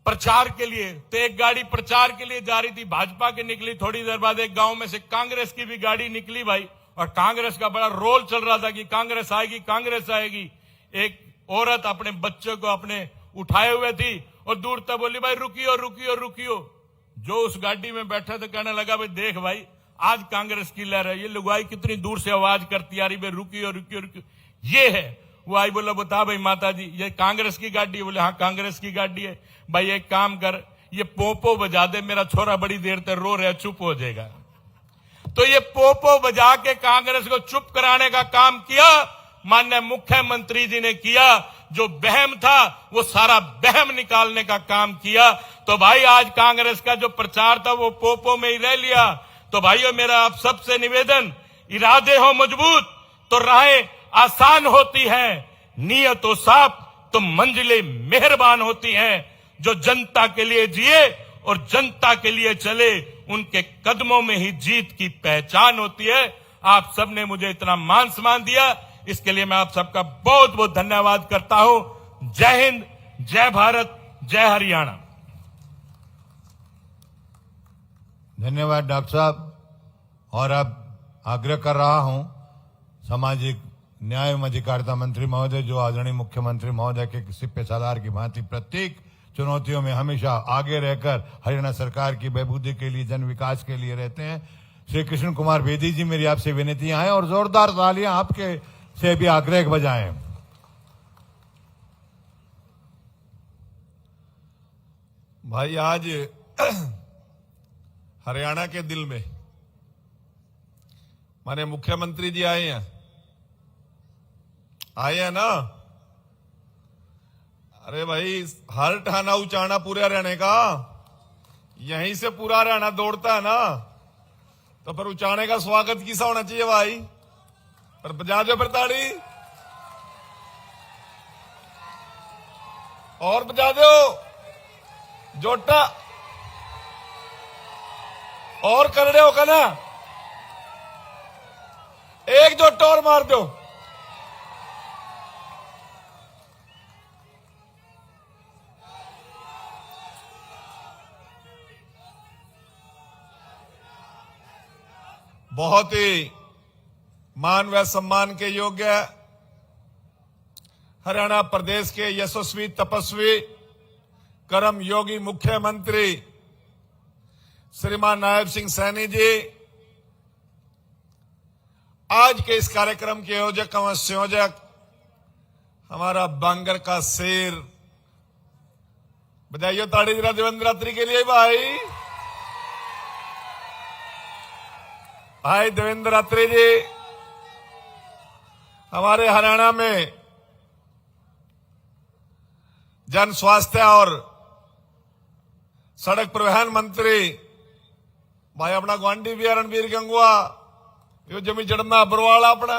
[SPEAKER 4] प्रचार के लिए, तो एक गाड़ी प्रचार के लिए जा रही थी, भाजपा की निकली। थोड़ी देर बाद एक गांव में से कांग्रेस की भी गाड़ी निकली भाई, और कांग्रेस का बड़ा रोल चल रहा था कि कांग्रेस आएगी, कांग्रेस आएगी। एक औरत अपने बच्चे को अपने उठाए हुए थी और दूर तक बोली, भाई रुकियो रुकियो रुकियो। जो उस गाड़ी में बैठा था कहने लगा, भाई देख भाई, आज कांग्रेस की लहर है। ये लुगाई कितनी दूर से आवाज करती आ रही, भाई रुकियो रुकियो रुकियो। ये है वो आई, बोला बता भाई माता जी ये कांग्रेस की गाड़ी है। बोले हाँ कांग्रेस की गाड़ी है। भाई एक काम कर, ये पोपो बजा दे, मेरा छोरा बड़ी देर तक रो रहा, चुप हो जाएगा। तो ये पोपो बजा के कांग्रेस को चुप कराने का काम किया माननीय मुख्यमंत्री जी ने किया। जो बहम था वो सारा बहम निकालने का काम किया। तो भाई आज कांग्रेस का जो प्रचार था वो पोपो में ही रह लिया। तो भाइयों मेरा आप सबसे निवेदन, इरादे हो मजबूत तो राहें आसान होती हैं, नीयत हो साफ तो मंजिलें मेहरबान होती हैं। जो जनता के लिए जिए और जनता के लिए चले, उनके कदमों में ही जीत की पहचान होती है। आप सबने मुझे इतना मान सम्मान दिया, इसके लिए मैं आप सबका बहुत बहुत धन्यवाद करता हूं। जय हिंद, जय भारत, जय हरियाणा।
[SPEAKER 2] धन्यवाद डॉक्टर साहब। और अब आग्रह कर रहा हूं सामाजिक न्याय एवं अधिकारिता मंत्री महोदय, जो आदरणीय मुख्यमंत्री महोदय के सिपे सालार की भांति प्रत्येक चुनौतियों में हमेशा आगे रहकर हरियाणा सरकार की बहबूदी के लिए, जन विकास के लिए रहते हैं, श्री कृष्ण कुमार बेदी जी, मेरी आपसे विनतियां हैं और जोरदार तालियां आपके से भी आग्रह बजाएं।
[SPEAKER 5] भाई आज हरियाणा के दिल में माने मुख्यमंत्री जी आए हैं ना। अरे भाई हर ठाना उचाना पूरे हरियाणा का, यहीं से पूरा हरियाणा दौड़ता है ना, तो फिर उचाने का स्वागत किसा होना चाहिए भाई। पर बजा दो फिर ताड़ी, और बजा दो जोटा, और कर रहे हो का ना, एक जोटा और मार दो। बहुत ही मान व सम्मान के योग्य हरियाणा प्रदेश के यशस्वी, तपस्वी, कर्म योगी मुख्यमंत्री श्रीमान नायब सिंह सैनी जी, आज के इस कार्यक्रम के आयोजक एवं संयोजक हमारा बांगर का शेर, बधाइयों ताड़ी जरा देवेंद्र अत्री के लिए भाई देवेंद्र अत्री जी हमारे हरियाणा में जन स्वास्थ्य और सड़क परिवहन मंत्री भाई अपना ग्वांडी भी रणबीर गंगुआ, यो जमी जड़ना बरवाला अपना,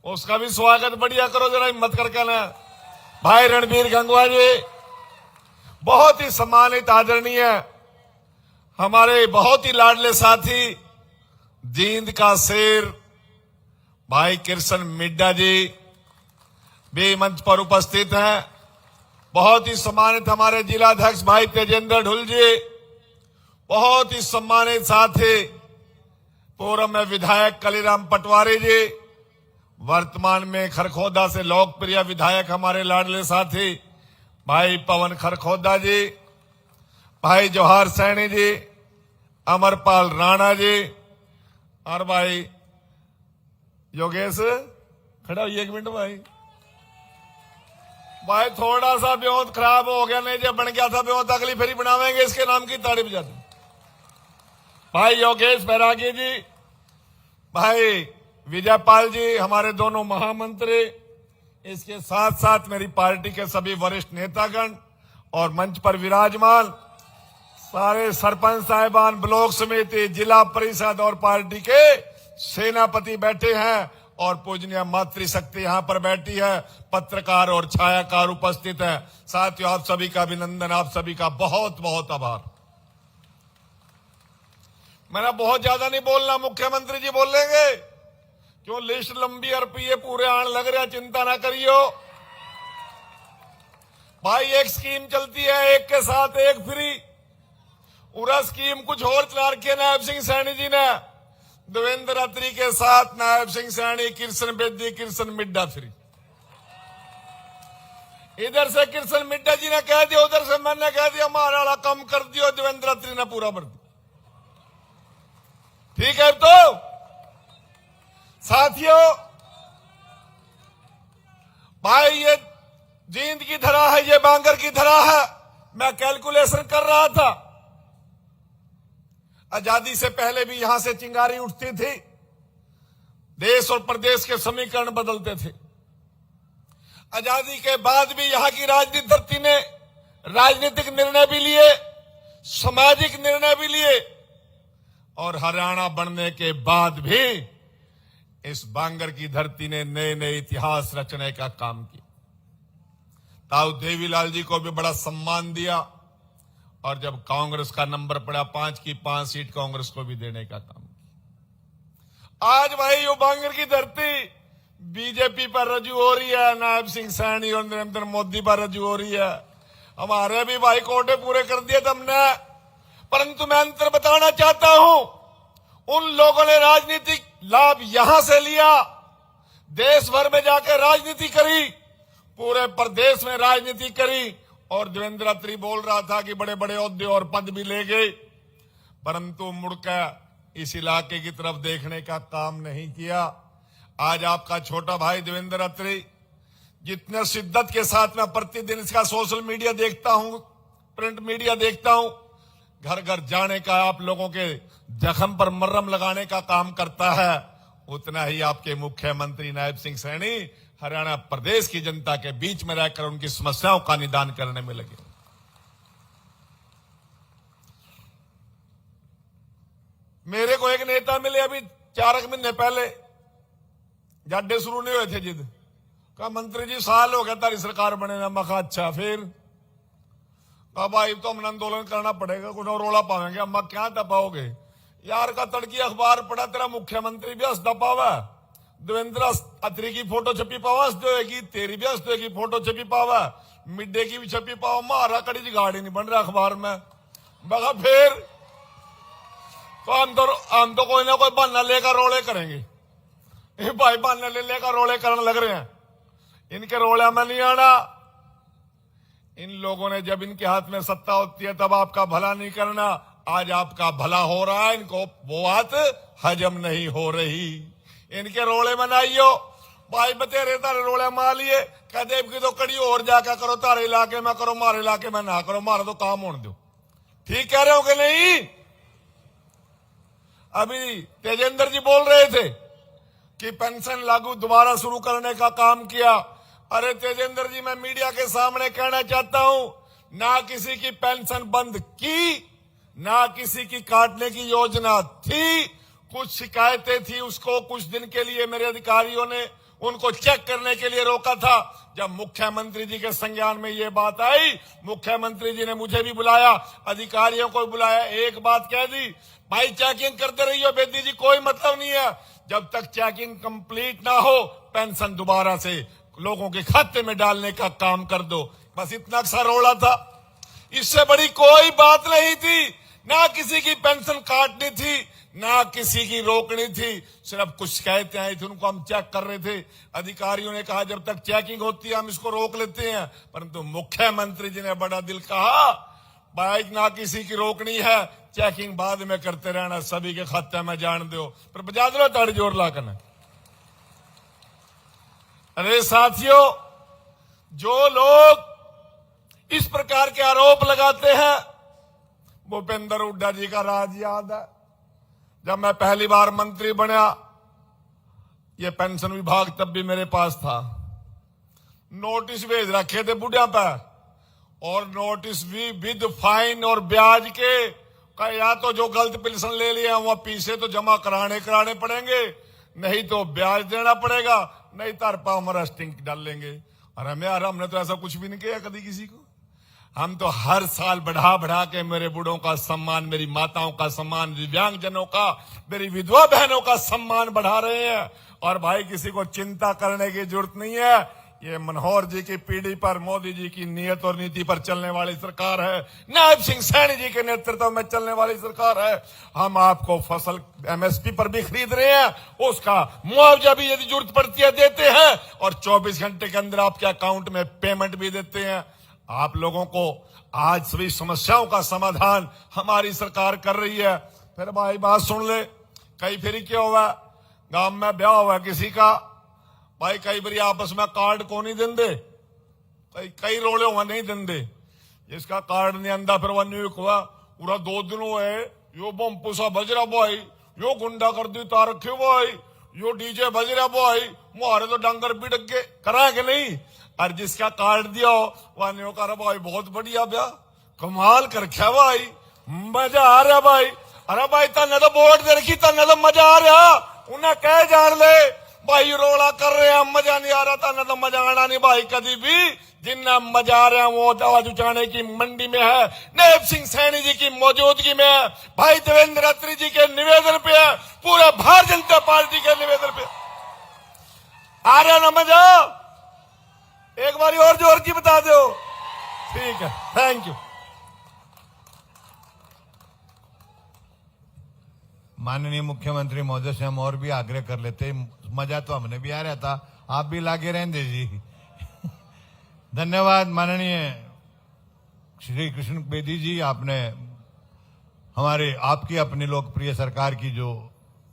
[SPEAKER 5] उसका भी स्वागत बढ़िया करो जरा हिम्मत करके ना। भाई रणबीर गंगुआ जी बहुत ही सम्मानित आदरणीय हमारे बहुत ही लाडले साथी जींद का शेर भाई कृष्ण मिड्डा जी भी मंच पर उपस्थित हैं। बहुत ही सम्मानित हमारे जिलाध्यक्ष भाई तेजेंद्र ढुल जी, बहुत ही सम्मानित साथी पूर्व में विधायक कलीराम पटवारी जी, वर्तमान में खरखोदा से लोकप्रिय विधायक हमारे लाडले साथी भाई पवन खरखोदा जी, भाई जवाहर सैनी जी, अमरपाल राणा जी और भाई योगेश खड़ा होइए 1 मिनट भाई थोड़ा सा ब्योत खराब हो गया, नहीं जब बन गया था ब्योत अगली फेरी बनावेंगे, इसके नाम की ताड़ी बजाते। भाई योगेश बैरागी जी, भाई विजयपाल जी हमारे दोनों महामंत्री, इसके साथ साथ मेरी पार्टी के सभी वरिष्ठ नेतागण और मंच पर विराजमान सारे सरपंच साहिबान, ब्लॉक समिति, जिला परिषद और पार्टी के सेनापति बैठे हैं और पूजनीय मातृशक्ति यहां पर बैठी है, पत्रकार और छायाकार उपस्थित है। साथियों आप सभी का अभिनंदन, आप सभी का बहुत बहुत आभार। मैंने बहुत ज्यादा नहीं बोलना, मुख्यमंत्री जी बोल लेंगे, क्यों लिस्ट लंबी और पीए पूरे आने लग रहे, चिंता ना करियो भाई। एक स्कीम चलती है एक के साथ एक फ्री, पूरा स्कीम कुछ और चला रखी है नायब सिंह सैनी जी ने, देवेंद्र अत्री के साथ नायब सिंह सैनी, कृष्ण बेदी, कृष्ण मिड्डा फ्री। इधर से कृष्ण मिड्डा जी ने कह दिया, उधर से मैंने कह दिया, हमारा वाला कम कर दियो, देवेंद्र अत्री ने पूरा भर दिया। ठीक है तो साथियों, भाई ये जींद की धरा है, ये बांगर की धरा है। मैं कैलकुलेशन कर रहा था, आजादी से पहले भी यहां से चिंगारी उठती थी, देश और प्रदेश के समीकरण बदलते थे। आजादी के बाद भी यहां की राजनीतिक धरती ने राजनीतिक निर्णय भी लिए, सामाजिक निर्णय भी लिए, और हरियाणा बनने के बाद भी इस बांगर की धरती ने नए नए इतिहास रचने का काम किया। ताऊ देवीलाल जी को भी बड़ा सम्मान दिया, और जब कांग्रेस का नंबर पड़ा 5 की 5 सीट कांग्रेस को भी देने का काम किया। आज भाई यो बांगर की धरती बीजेपी पर रजू हो रही है, नायब सिंह सैनी और नरेंद्र मोदी पर रजू हो रही है। हमारे भी भाई कोटे पूरे कर दिए तुमने, परंतु मैं अंतर बताना चाहता हूं, उन लोगों ने राजनीतिक लाभ यहां से लिया, देश भर में जाकर राजनीति करी, पूरे प्रदेश में राजनीति करी, और देवेंद्र अत्री बोल रहा था कि बड़े बड़े ओहदे और पद भी ले गए, परंतु मुड़कर इस इलाके की तरफ देखने का काम नहीं किया। आज आपका छोटा भाई देवेंद्र अत्री, जितने शिद्दत के साथ मैं प्रतिदिन इसका सोशल मीडिया देखता हूं, प्रिंट मीडिया देखता हूं, घर घर जाने का, आप लोगों के जख्म पर मरहम लगाने का काम करता है, उतना ही आपके मुख्यमंत्री नायब सिंह सैनी हरियाणा प्रदेश की जनता के बीच में रहकर उनकी समस्याओं का निदान करने में लगे। मेरे को एक नेता मिले अभी 4 महीने पहले, जाडे शुरू नहीं हुए थे जिद, कहा मंत्री जी साल हो गया तारी सरकार बने ना। मैं कहा अच्छा, फिर कहा भाई तो हमें आंदोलन करना पड़ेगा, कुछ और रोला पाएंगे। अम्मा क्या दबाओगे यार, का तड़की अखबार पढ़ा, तेरा मुख्यमंत्री भी हंस दबावा, देवेंद्र अत्री की फोटो छपी पावा हंस देगी, तेरी भी हंस देगी फोटो छपी पावा, मिड्डे की भी छपी पावा, मारा कड़ी जी गाड़ी नहीं बन रहा अखबार में। बगा फिर तो हम तो कोई ना कोई बहाना लेकर रोले करेंगे। ये भाई बहाना ले लेकर रोले करने लग रहे हैं, इनके रोले में नहीं आना। इन लोगों ने जब इनके हाथ में सत्ता होती है तब आपका भला नहीं करना, आज आपका भला हो रहा है, इनको वो बात हजम नहीं हो रही। इनके रोले मनाइयो भाई, बतेरे तारे रोले मार लिए, कहते की तो कड़ी और जाकर करो, तारे इलाके में करो, मारे इलाके में ना करो, मारा तो काम होने दो। ठीक कह रहे हो कि नहीं? अभी तेजेंद्र जी बोल रहे थे कि पेंशन लागू दोबारा शुरू करने का काम किया। अरे तेजेंद्र जी, मैं मीडिया के सामने कहना चाहता हूं, ना किसी की पेंशन बंद की, ना किसी की काटने की योजना थी। कुछ शिकायतें थी, उसको कुछ दिन के लिए मेरे अधिकारियों ने उनको चेक करने के लिए रोका था। जब मुख्यमंत्री जी के संज्ञान में ये बात आई, मुख्यमंत्री जी ने मुझे भी बुलाया, अधिकारियों को भी बुलाया, एक बात कह दी, भाई चेकिंग करते रहिए बेदी जी, कोई मतलब नहीं है, जब तक चेकिंग कंप्लीट ना हो पेंशन दोबारा से लोगों के खाते में डालने का काम कर दो। बस इतना सा रोड़ा था, इससे बड़ी कोई बात नहीं थी। ना किसी की पेंशन काटनी थी, ना किसी की रोकनी थी, सिर्फ कुछ शिकायतें आई थी, उनको हम चेक कर रहे थे। अधिकारियों ने कहा जब तक चेकिंग होती है हम इसको रोक लेते हैं, परंतु मुख्यमंत्री जी ने बड़ा दिल कहा, भाई ना किसी की रोकनी है, चेकिंग बाद में करते रहना, सभी के खाते में जान दो। पर बजा दो ताड़ी जोर लाकर। अरे साथियों, जो लोग इस प्रकार के आरोप लगाते हैं, भूपेंद्र हुड्डा जी का राज याद है। जब मैं पहली बार मंत्री बना, ये पेंशन विभाग तब भी मेरे पास था, नोटिस भेज रखे थे बुढ़िया पे, और नोटिस भी विद फाइन और ब्याज के, या तो जो गलत पेंशन ले लिया वह पीछे तो जमा कराने पड़ेंगे, नहीं तो ब्याज देना पड़ेगा, नहीं तार पा हमारा स्टिंग डाल लेंगे। और हमने तो ऐसा कुछ भी नहीं किया कभी किसी को। हम तो हर साल बढ़ा के मेरे बूढ़ों का सम्मान, मेरी माताओं का सम्मान, दिव्यांगजनों का, मेरी विधवा बहनों का सम्मान बढ़ा रहे हैं। और भाई किसी को चिंता करने की जरूरत नहीं है, ये मनोहर जी की पीढ़ी पर, मोदी जी की नीयत और नीति पर चलने वाली सरकार है, नायब सिंह सैनी जी के नेतृत्व में चलने वाली सरकार है। हम आपको फसल एमएसपी पर भी खरीद रहे हैं, उसका मुआवजा भी यदि जरूरत पड़ती है देते हैं, और 24 घंटे के अंदर आपके अकाउंट में पेमेंट भी देते हैं। आप लोगों को आज सभी समस्याओं का समाधान हमारी सरकार कर रही है। फिर भाई बात सुन ले, कई फिर क्या हुआ, गांव में ब्याह हुआ किसी का, भाई कई बार आपस में कार्ड को नहीं देंदे, कई रोले हुआ नहीं देंदे, जिसका कार्ड नहीं आंदा फिर वह न्यूक हुआ, पूरा 2 दिन हुए, यो बम पुसा बज रहा भाई, यो गुंडा कर दी तार रखे भाई, यो डीजे बज रहा भाई, मुहारे तो डंगर भी डगे करा के नहीं। और जिसका कार्ड दिया वह न्यू कर भाई बहुत बढ़िया ब्याह, कमाल कर रखा भाई, मजा आ रहा भाई। अरे भाई तने तो वोट दे रखी, तने तो मजा आ रहा, उन्हें कह जान ले भाई रोड़ा कर रहे हैं, मजा नहीं आ रहा था, ना तो मजा आना नहीं भाई कभी भी। जिन्ना मजा आ रहा है वो आवाज उठाने की मंडी में है, नायब सिंह सैनी जी की मौजूदगी में है, भाई देवेंद्र अत्री जी के निवेदन पे है, पूरा भारतीय जनता पार्टी के निवेदन पे आ रहा ना मजा। एक बार और जोर की बता दो। ठीक है, थैंक यू।
[SPEAKER 2] माननीय मुख्यमंत्री महोदय से हम और भी आग्रह कर लेते, मजा तो हमने भी आ रहा था, आप भी लागे रहने जी। धन्यवाद माननीय श्री कृष्ण बेदी जी, आपने हमारे आपकी अपनी लोकप्रिय सरकार की जो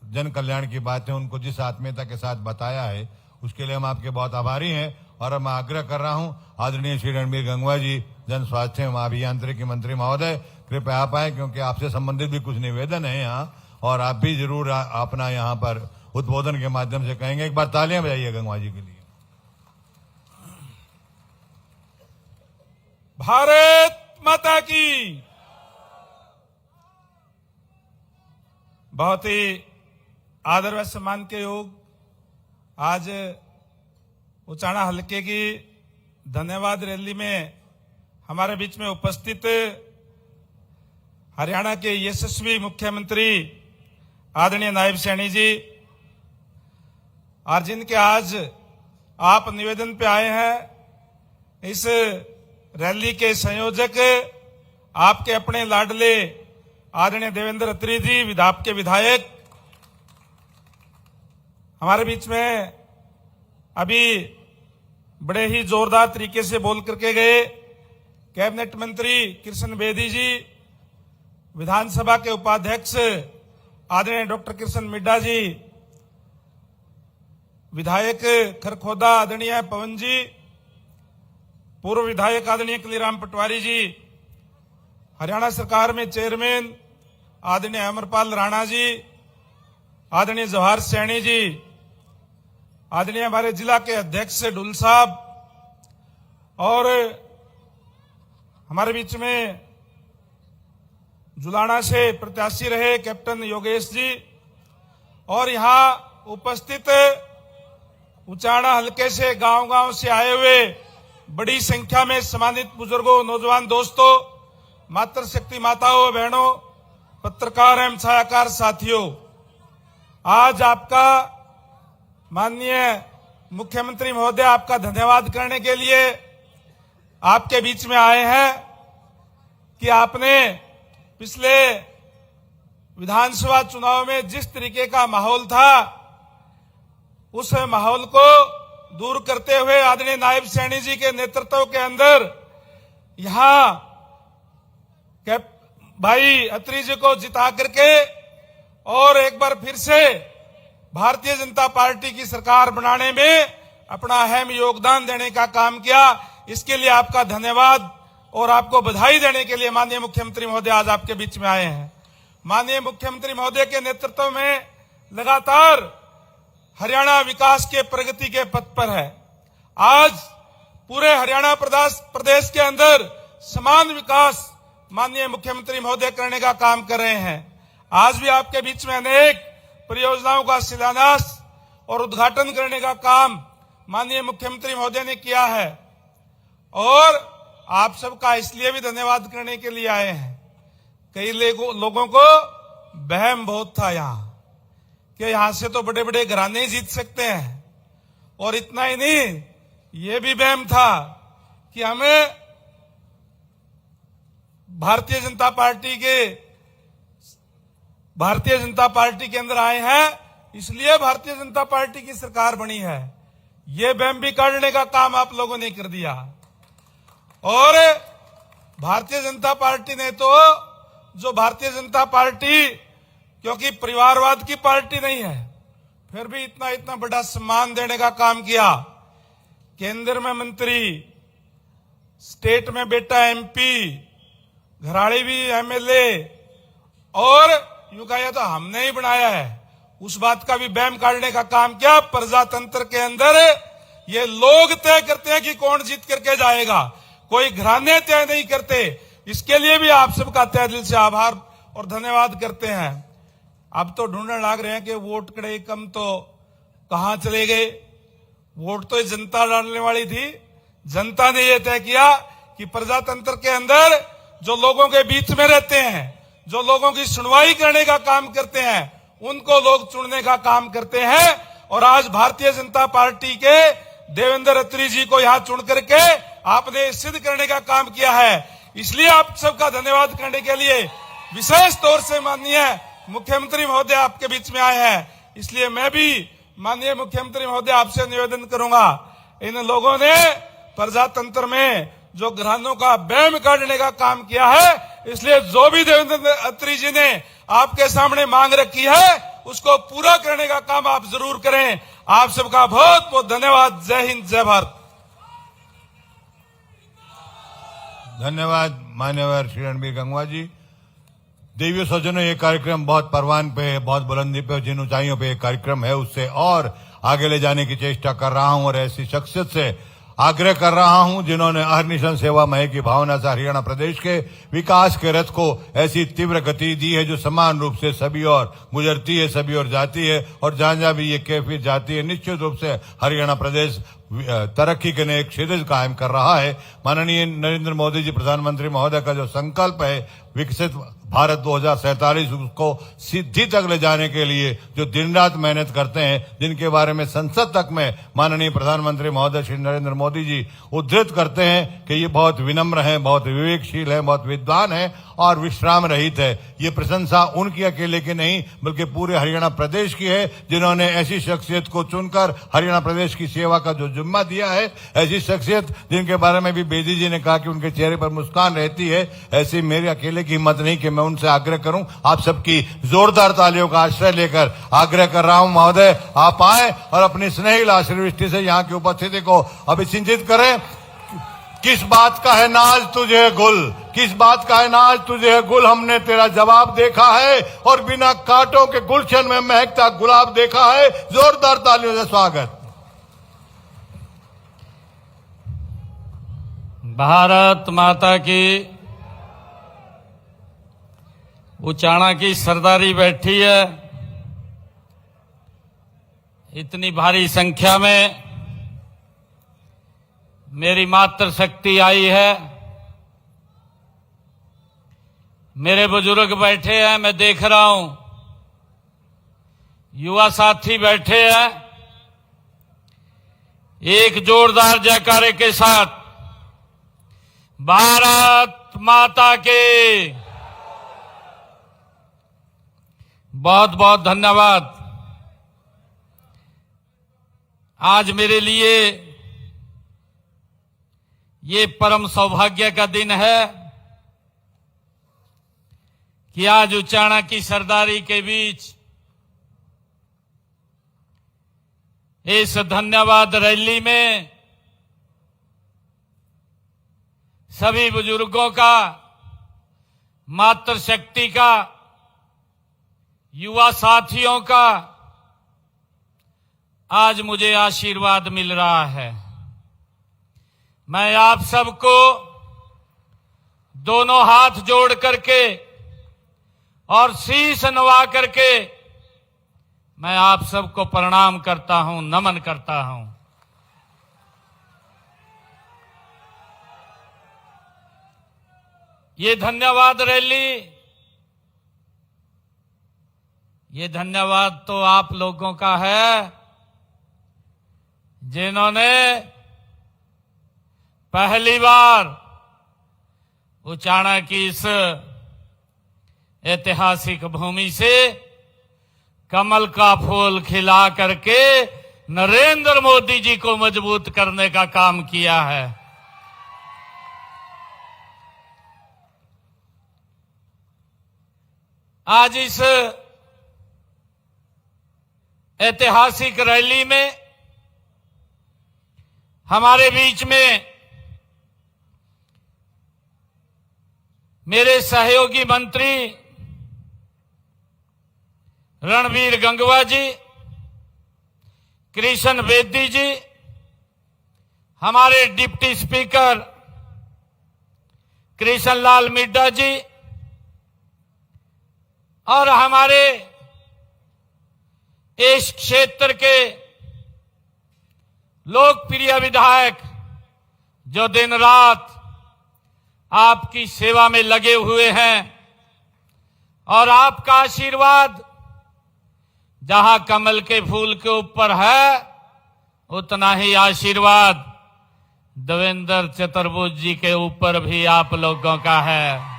[SPEAKER 2] जन कल्याण की बातें उनको जिस आत्मीयता के साथ बताया है उसके लिए हम आपके बहुत आभारी हैं। और मैं आग्रह कर रहा हूं आदरणीय श्री रणबीर गंगवा जी, जन स्वास्थ्य एवं अभियांत्रिकी मंत्री महोदय, कृपया आप आए क्योंकि आपसे संबंधित भी कुछ निवेदन है यहाँ, और आप भी जरूर अपना यहाँ पर उद्बोधन के माध्यम से कहेंगे। एक बार तालियां बजाइए गंगवा जी के लिए।
[SPEAKER 6] भारत माता की। बहुत ही आदर व सम्मान के योग आज उचाना हलके की धन्यवाद रैली में हमारे बीच में उपस्थित हरियाणा के यशस्वी मुख्यमंत्री आदरणीय नायब सैनी जी, और जिनके आज आप निवेदन पे आए हैं, इस रैली के संयोजक आपके अपने लाडले आदरणीय देवेंद्र अत्री जी, आपके विधायक हमारे बीच में अभी बड़े ही जोरदार तरीके से बोल करके गए कैबिनेट मंत्री कृष्ण बेदी जी, विधानसभा के उपाध्यक्ष आदरणीय डॉक्टर कृष्ण मिड्डा जी, विधायक खरखोदा आदरणीय पवन जी, पूर्व विधायक आदरणीय कलीराम पटवारी जी, हरियाणा सरकार में चेयरमैन आदरणीय अमरपाल राणा जी, आदरणीय जवाहर सैनी जी, आदरणीय हमारे जिला के अध्यक्ष डुल साहब, और हमारे बीच में जुलाना से प्रत्याशी रहे कैप्टन योगेश जी, और यहां उपस्थित उचाना हलके से गांव-गांव से आए हुए बड़ी संख्या में सम्मानित बुजुर्गों, नौजवान दोस्तों, मातृशक्ति माताओं, बहनों, पत्रकार एवं छायाकार साथियों, आज आपका माननीय मुख्यमंत्री महोदय आपका धन्यवाद करने के लिए आपके बीच में आए हैं कि आपने पिछले विधानसभा चुनाव में जिस तरीके का माहौल था, उस माहौल को दूर करते हुए आदरणीय नायब सैनी जी के नेतृत्व के अंदर यहां भाई अत्री जी को जिता करके और एक बार फिर से भारतीय जनता पार्टी की सरकार बनाने में अपना अहम योगदान देने का काम किया। इसके लिए आपका धन्यवाद और आपको बधाई देने के लिए माननीय मुख्यमंत्री महोदय आज आपके बीच में आए हैं। माननीय मुख्यमंत्री महोदय के नेतृत्व में लगातार हरियाणा विकास के प्रगति के पथ पर है। आज पूरे हरियाणा प्रदेश के अंदर समान विकास माननीय मुख्यमंत्री महोदय करने का काम कर रहे हैं। आज भी आपके बीच में अनेक परियोजनाओं का शिलान्यास और उद्घाटन करने का काम माननीय मुख्यमंत्री महोदय ने किया है, और आप सबका इसलिए भी धन्यवाद करने के लिए आए हैं। कई लोगों को बहम बहुत था यहां कि यहां से तो बड़े बड़े घराने जीत सकते हैं, और इतना ही नहीं, ये भी बहम था कि हमें भारतीय जनता पार्टी के अंदर आए हैं इसलिए भारतीय जनता पार्टी की सरकार बनी है। ये बहम भी काटने का काम आप लोगों ने कर दिया। और भारतीय जनता पार्टी ने तो, जो भारतीय जनता पार्टी क्योंकि परिवारवाद की पार्टी नहीं है, फिर भी इतना बड़ा सम्मान देने का काम किया। केंद्र में मंत्री, स्टेट में बेटा एमपी, घराड़ी भी एमएलए, और यूं कहा तो हमने ही बनाया है, उस बात का भी बैम काटने का काम किया। प्रजातंत्र के अंदर ये लोग तय करते हैं कि कौन जीत करके जाएगा, कोई घराने तय नहीं करते। इसके लिए भी आप सबका तहे दिल से आभार और धन्यवाद करते हैं। अब तो ढूंढने लग रहे हैं कि वोट कड़े कम तो कहां चले गए। वोट तो जनता डालने वाली थी। जनता ने यह तय किया कि प्रजातंत्र के अंदर जो लोगों के बीच में रहते हैं, जो लोगों की सुनवाई करने का काम करते हैं, उनको लोग चुनने का काम करते हैं। और आज भारतीय जनता पार्टी के देवेंद्र अत्री जी को यहां चुन करके आपने सिद्ध करने का काम किया है। इसलिए आप सबका धन्यवाद करने के लिए विशेष तौर से माननीय मुख्यमंत्री महोदय आपके बीच में आए हैं। इसलिए मैं भी माननीय मुख्यमंत्री महोदय आपसे निवेदन करूंगा, इन लोगों ने प्रजातंत्र में जो घरानों का बैम काटने का काम किया है, इसलिए जो भी देवेंद्र अत्री जी ने आपके सामने मांग रखी है उसको पूरा करने का काम आप जरूर करें। आप सबका बहुत बहुत धन्यवाद। जय हिंद, जय भारत।
[SPEAKER 2] धन्यवाद मान्यवर श्री रणबीर गंगवा जी। देवियों सज्जनों, ये कार्यक्रम बहुत परवान पे है, बहुत बुलंदी पे, जिन ऊंचाइयों पे ये कार्यक्रम है उससे और आगे ले जाने की चेष्टा कर रहा हूं, और ऐसी शख्सियत से आग्रह कर रहा हूं जिन्होंने अहर्निशं सेवा मय की भावना से हरियाणा प्रदेश के विकास के रथ को ऐसी तीव्र गति दी है जो समान रूप से सभी और गुजरती है, सभी और जाती है, और जहां जहां भी ये कैफियत जाती है निश्चित रूप से हरियाणा प्रदेश तरक्की के नए क्षेत्र कायम कर रहा है। माननीय नरेंद्र मोदी जी प्रधानमंत्री महोदय का जो संकल्प है विकसित भारत 2047 उसको सिद्धि तक ले जाने के लिए जो दिन रात मेहनत करते हैं, जिनके बारे में संसद तक में माननीय प्रधानमंत्री महोदय श्री नरेंद्र मोदी जी उद्धृत करते हैं कि ये बहुत विनम्र हैं, बहुत विवेकशील हैं, बहुत विद्वान हैं और विश्राम रहित है। ये प्रशंसा उनकी अकेले की नहीं बल्कि पूरे हरियाणा प्रदेश की है, जिन्होंने ऐसी शख्सियत को चुनकर हरियाणा प्रदेश की सेवा का जो जिम्मा दिया है, ऐसी शख्सियत जिनके बारे में भी बेदी जी ने कहा कि उनके चेहरे पर मुस्कान रहती है, ऐसी मेरे अकेले की हिम्मत नहीं कि मैं उनसे आग्रह करूं, आप सबकी जोरदार तालियों का आश्रय लेकर आग्रह कर रहा हूं, महोदय आप आए और अपनी स्नेहिल आशीर्वृष्टि से यहाँ की उपस्थिति को अभिसिंचित करें। किस बात का है नाज तुझे गुल, किस बात का है नाज तुझे गुल, हमने तेरा जवाब देखा है और बिना कांटों के गुलशन में महकता गुलाब देखा है। जोरदार तालियों से स्वागत।
[SPEAKER 7] भारत माता की। उचाणा की सरदारी बैठी है, इतनी भारी संख्या में मेरी मातृशक्ति आई है। मेरे बुजुर्ग बैठे हैं, मैं देख रहा हूं, युवा साथी बैठे हैं। एक जोरदार जयकारे के साथ भारत माता के बहुत बहुत धन्यवाद। आज मेरे लिए ये परम सौभाग्य का दिन है कि आज उचाणा की सरदारी के बीच इस धन्यवाद रैली में सभी बुजुर्गों का, मातृशक्ति का, युवा साथियों का आज मुझे आशीर्वाद मिल रहा है। मैं आप सबको दोनों हाथ जोड़ करके और शीश नवा करके मैं आप सबको प्रणाम करता हूं, नमन करता हूं। ये धन्यवाद रैली, ये धन्यवाद तो आप लोगों का है जिन्होंने पहली बार उचाणा की इस ऐतिहासिक भूमि से कमल का फूल खिला करके नरेंद्र मोदी जी को मजबूत करने का काम किया है। आज इस ऐतिहासिक रैली में हमारे बीच में मेरे सहयोगी मंत्री रणवीर गंगवा जी, कृष्ण बेदी जी, हमारे डिप्टी स्पीकर कृष्ण लाल मिड्डा जी और हमारे इस क्षेत्र के लोकप्रिय विधायक जो दिन रात आपकी सेवा में लगे हुए हैं और आपका आशीर्वाद जहां कमल के फूल के ऊपर है उतना ही आशीर्वाद देवेंद्र चतुर्भुज जी के ऊपर भी आप लोगों का है।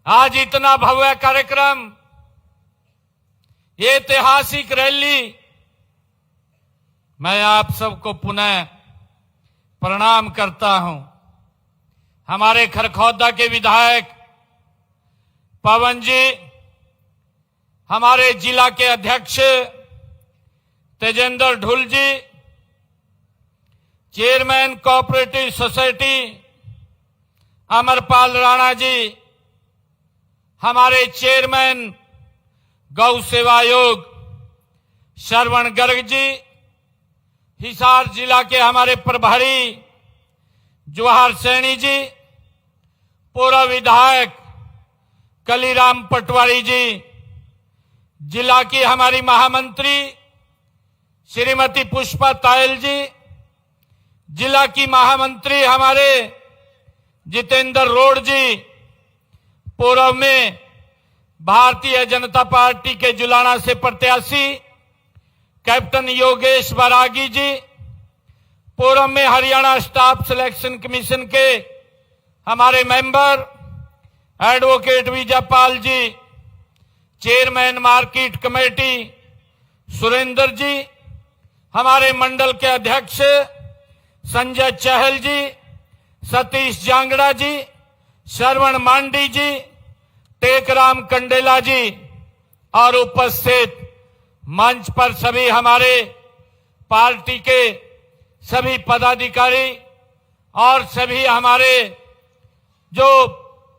[SPEAKER 7] आज इतना भव्य कार्यक्रम, ये ऐतिहासिक रैली, मैं आप सबको पुनः प्रणाम करता हूं। हमारे खरखौदा के विधायक पवन जी, हमारे जिला के अध्यक्ष Tejendra Dhul ji, chairman cooperative society Amarpal Rana ji, हमारे चेयरमैन गौ सेवा आयोग श्रवण गर्ग जी, हिसार जिला के हमारे प्रभारी जवाहर सैनी जी, पूर्व विधायक कलीराम पटवारी जी, जिला की हमारी महामंत्री श्रीमती पुष्पा तायल जी, जिला की महामंत्री हमारे जितेंद्र रोड जी, पूर्व में भारतीय जनता पार्टी के जुलाना से प्रत्याशी कैप्टन योगेश बरागी जी, पूर्व में हरियाणा स्टाफ सिलेक्शन कमीशन के हमारे मेंबर एडवोकेट विजयपाल जी, चेयरमैन मार्केट कमेटी सुरेंद्र जी, हमारे मंडल के अध्यक्ष संजय चहल जी, सतीश जांगड़ा जी, श्रवण मांडी जी, टेकराम कंडेला जी और उपस्थित मंच पर सभी हमारे पार्टी के सभी पदाधिकारी और सभी हमारे जो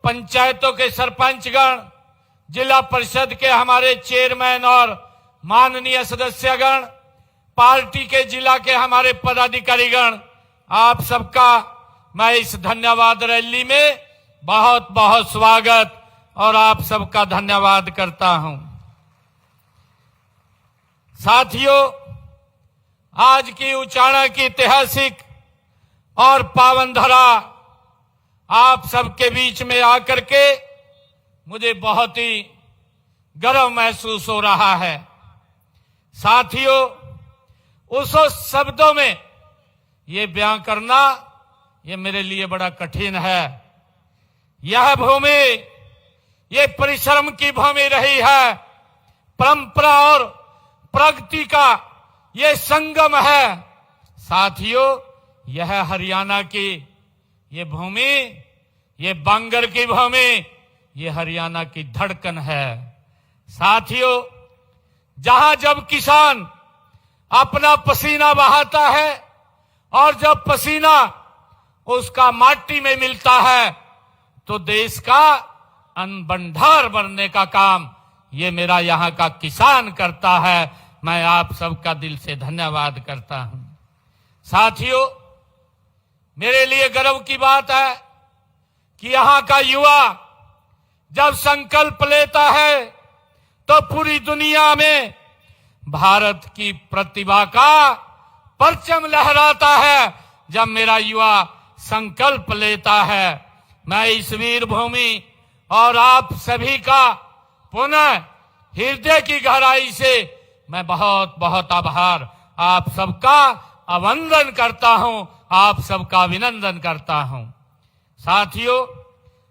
[SPEAKER 7] पंचायतों के सरपंचगण, जिला परिषद के हमारे चेयरमैन और माननीय सदस्यगण, पार्टी के जिला के हमारे पदाधिकारीगण, आप सबका मैं इस धन्यवाद रैली में बहुत बहुत स्वागत और आप सबका धन्यवाद करता हूं। साथियों, आज की उचाणा की ऐतिहासिक और पावन धरा आप सबके बीच में आकर के मुझे बहुत ही गर्व महसूस हो रहा है। साथियों, उस शब्दों में ये बयां करना ये मेरे लिए बड़ा कठिन है। यह भूमि ये परिश्रम की भूमि रही है, परंपरा और प्रगति का ये संगम है। साथियों, यह हरियाणा की ये भूमि, ये बांगर की भूमि, ये हरियाणा की धड़कन है। साथियों, जहां जब किसान अपना पसीना बहाता है और जब पसीना उसका माटी में मिलता है तो देश का अन्न भंडार भरने का काम ये मेरा यहाँ का किसान करता है। मैं आप सबका दिल से धन्यवाद करता हूं। साथियों, मेरे लिए गर्व की बात है कि यहाँ का युवा जब संकल्प लेता है तो पूरी दुनिया में भारत की प्रतिभा का परचम लहराता है। जब मेरा युवा संकल्प लेता है, मैं इस वीर भूमि और आप सभी का पुनः हृदय की गहराई से मैं बहुत बहुत आभार आप सबका अभिनंदन करता हूं, आप सबका अभिनंदन करता हूं। साथियों,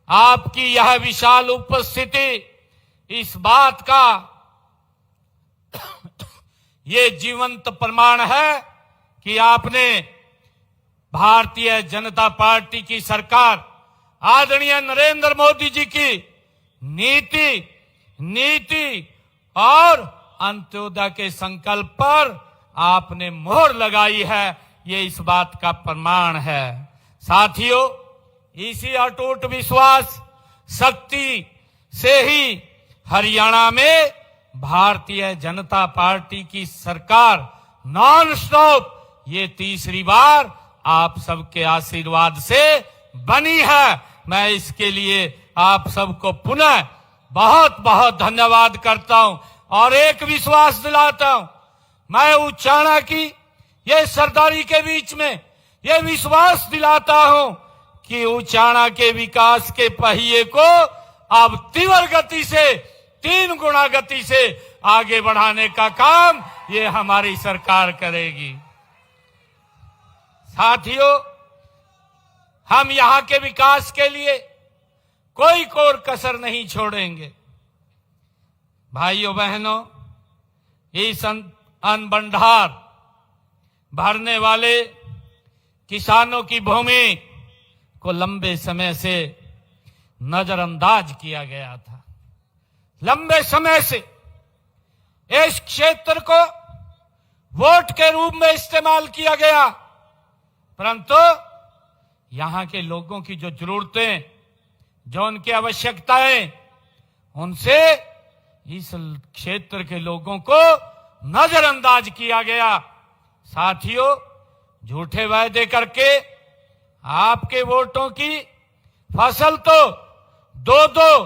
[SPEAKER 7] आपकी यह विशाल उपस्थिति इस बात का ये जीवंत प्रमाण है कि आपने भारतीय जनता पार्टी की सरकार आदरणीय नरेंद्र मोदी जी की नीति और अंत्योदय के संकल्प पर आपने मोहर लगाई है, ये इस बात का प्रमाण है। साथियों, इसी अटूट विश्वास शक्ति से ही हरियाणा में भारतीय जनता पार्टी की सरकार नॉन स्टॉप ये तीसरी बार आप सबके आशीर्वाद से बनी है। मैं इसके लिए आप सबको पुनः बहुत बहुत धन्यवाद करता हूं और एक विश्वास दिलाता हूं। मैं उचाणा की ये सरदारी के बीच में ये विश्वास दिलाता हूं कि उचाणा के विकास के पहिए को अब तीव्र गति से 3 गुना गति से आगे बढ़ाने का काम ये हमारी सरकार करेगी। साथियों, हम यहां के विकास के लिए कोई कोर कसर नहीं छोड़ेंगे। भाइयों बहनों, इस अन्न भंडार भरने वाले किसानों की भूमि को लंबे समय से नजरअंदाज किया गया था। लंबे समय से इस क्षेत्र को वोट के रूप में इस्तेमाल किया गया, परंतु यहां के लोगों की जो जरूरतें, जो उनकी आवश्यकताएं, उनसे इस क्षेत्र के लोगों को नजरअंदाज किया गया। साथियों, झूठे वायदे करके आपके वोटों की फसल तो 2-2,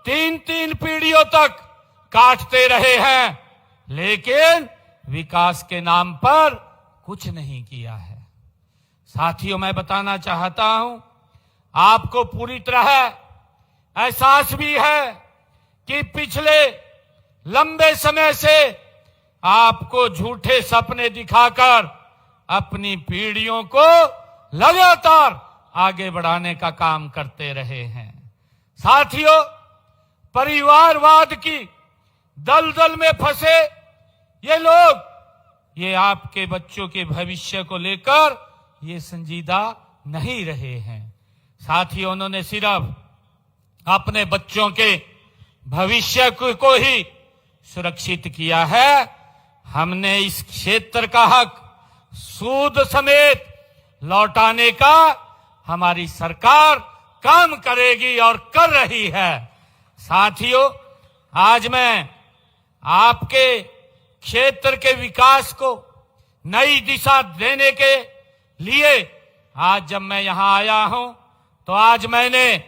[SPEAKER 7] 3-3 पीढ़ियों तक काटते रहे हैं, लेकिन विकास के नाम पर कुछ नहीं किया है। साथियों, मैं बताना चाहता हूं, आपको पूरी तरह एहसास भी है कि पिछले लंबे समय से आपको झूठे सपने दिखाकर अपनी पीढ़ियों को लगातार आगे बढ़ाने का काम करते रहे हैं। साथियों, परिवारवाद की दलदल में फंसे ये लोग, ये आपके बच्चों के भविष्य को लेकर ये संजीदा नहीं रहे हैं। साथियों, उन्होंने सिर्फ अपने बच्चों के भविष्य को ही सुरक्षित किया है, हमने इस क्षेत्र का हक सूद समेत लौटाने का हमारी सरकार काम करेगी और कर रही है। साथियों, आज मैं आपके क्षेत्र के विकास को नई दिशा देने के लिए आज जब मैं यहां आया हूं, तो आज मैंने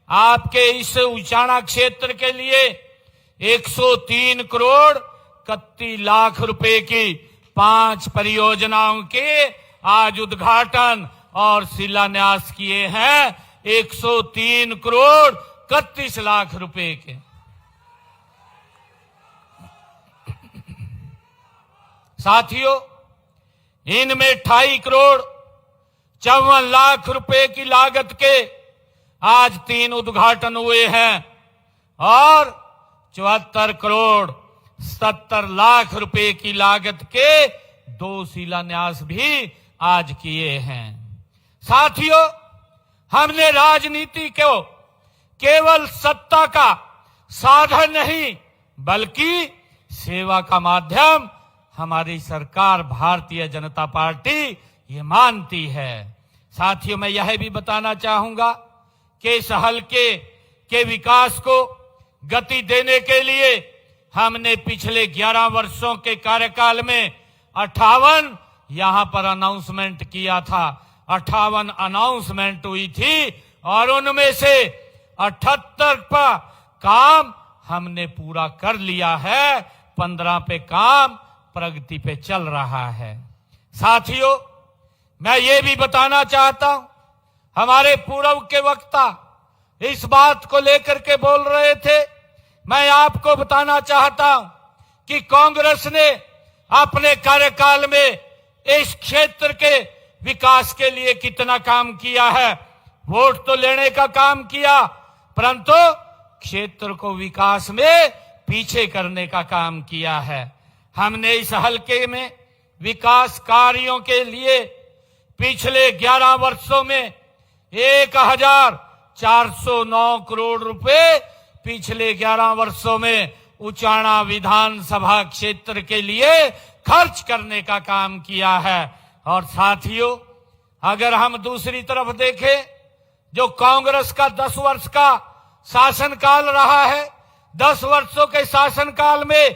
[SPEAKER 7] आपके इस उचाना क्षेत्र के लिए 103 करोड़ 31 लाख रुपए की 5 परियोजनाओं के आज उद्घाटन और शिलान्यास किए हैं। 103 करोड़ 31 लाख रुपए के। साथियों, इनमें 28 करोड़ 54 लाख रुपए की लागत के आज 3 उद्घाटन हुए हैं और 74 करोड़ 70 लाख रुपए की लागत के 2 शिलान्यास भी आज किए हैं। साथियों, हमने राजनीति को केवल सत्ता का साधन नहीं बल्कि सेवा का माध्यम हमारी सरकार भारतीय जनता पार्टी ये मानती है। साथियों, मैं यह भी बताना चाहूंगा कि इस हलके के विकास को गति देने के लिए हमने पिछले 11 वर्षों के कार्यकाल में 58 यहां पर अनाउंसमेंट किया था। 58 अनाउंसमेंट हुई थी और उनमें से 78 पर काम हमने पूरा कर लिया है। 15 पे काम प्रगति पे चल रहा है। साथियों, मैं ये भी बताना चाहता हूं, हमारे पूर्व के वक्ता इस बात को लेकर के बोल रहे थे। मैं आपको बताना चाहता हूं कि कांग्रेस ने अपने कार्यकाल में इस क्षेत्र के विकास के लिए कितना काम किया है। वोट तो लेने का काम किया, परंतु क्षेत्र को विकास में पीछे करने का काम किया है। हमने इस हलके में विकास कार्यों के लिए पिछले 11 वर्षों में 1409 करोड़ रुपए पिछले 11 वर्षों में उचाना विधानसभा क्षेत्र के लिए खर्च करने का काम किया है। और साथियों, अगर हम दूसरी तरफ देखें, जो कांग्रेस का 10 वर्ष का शासनकाल रहा है, 10 वर्षों के शासनकाल में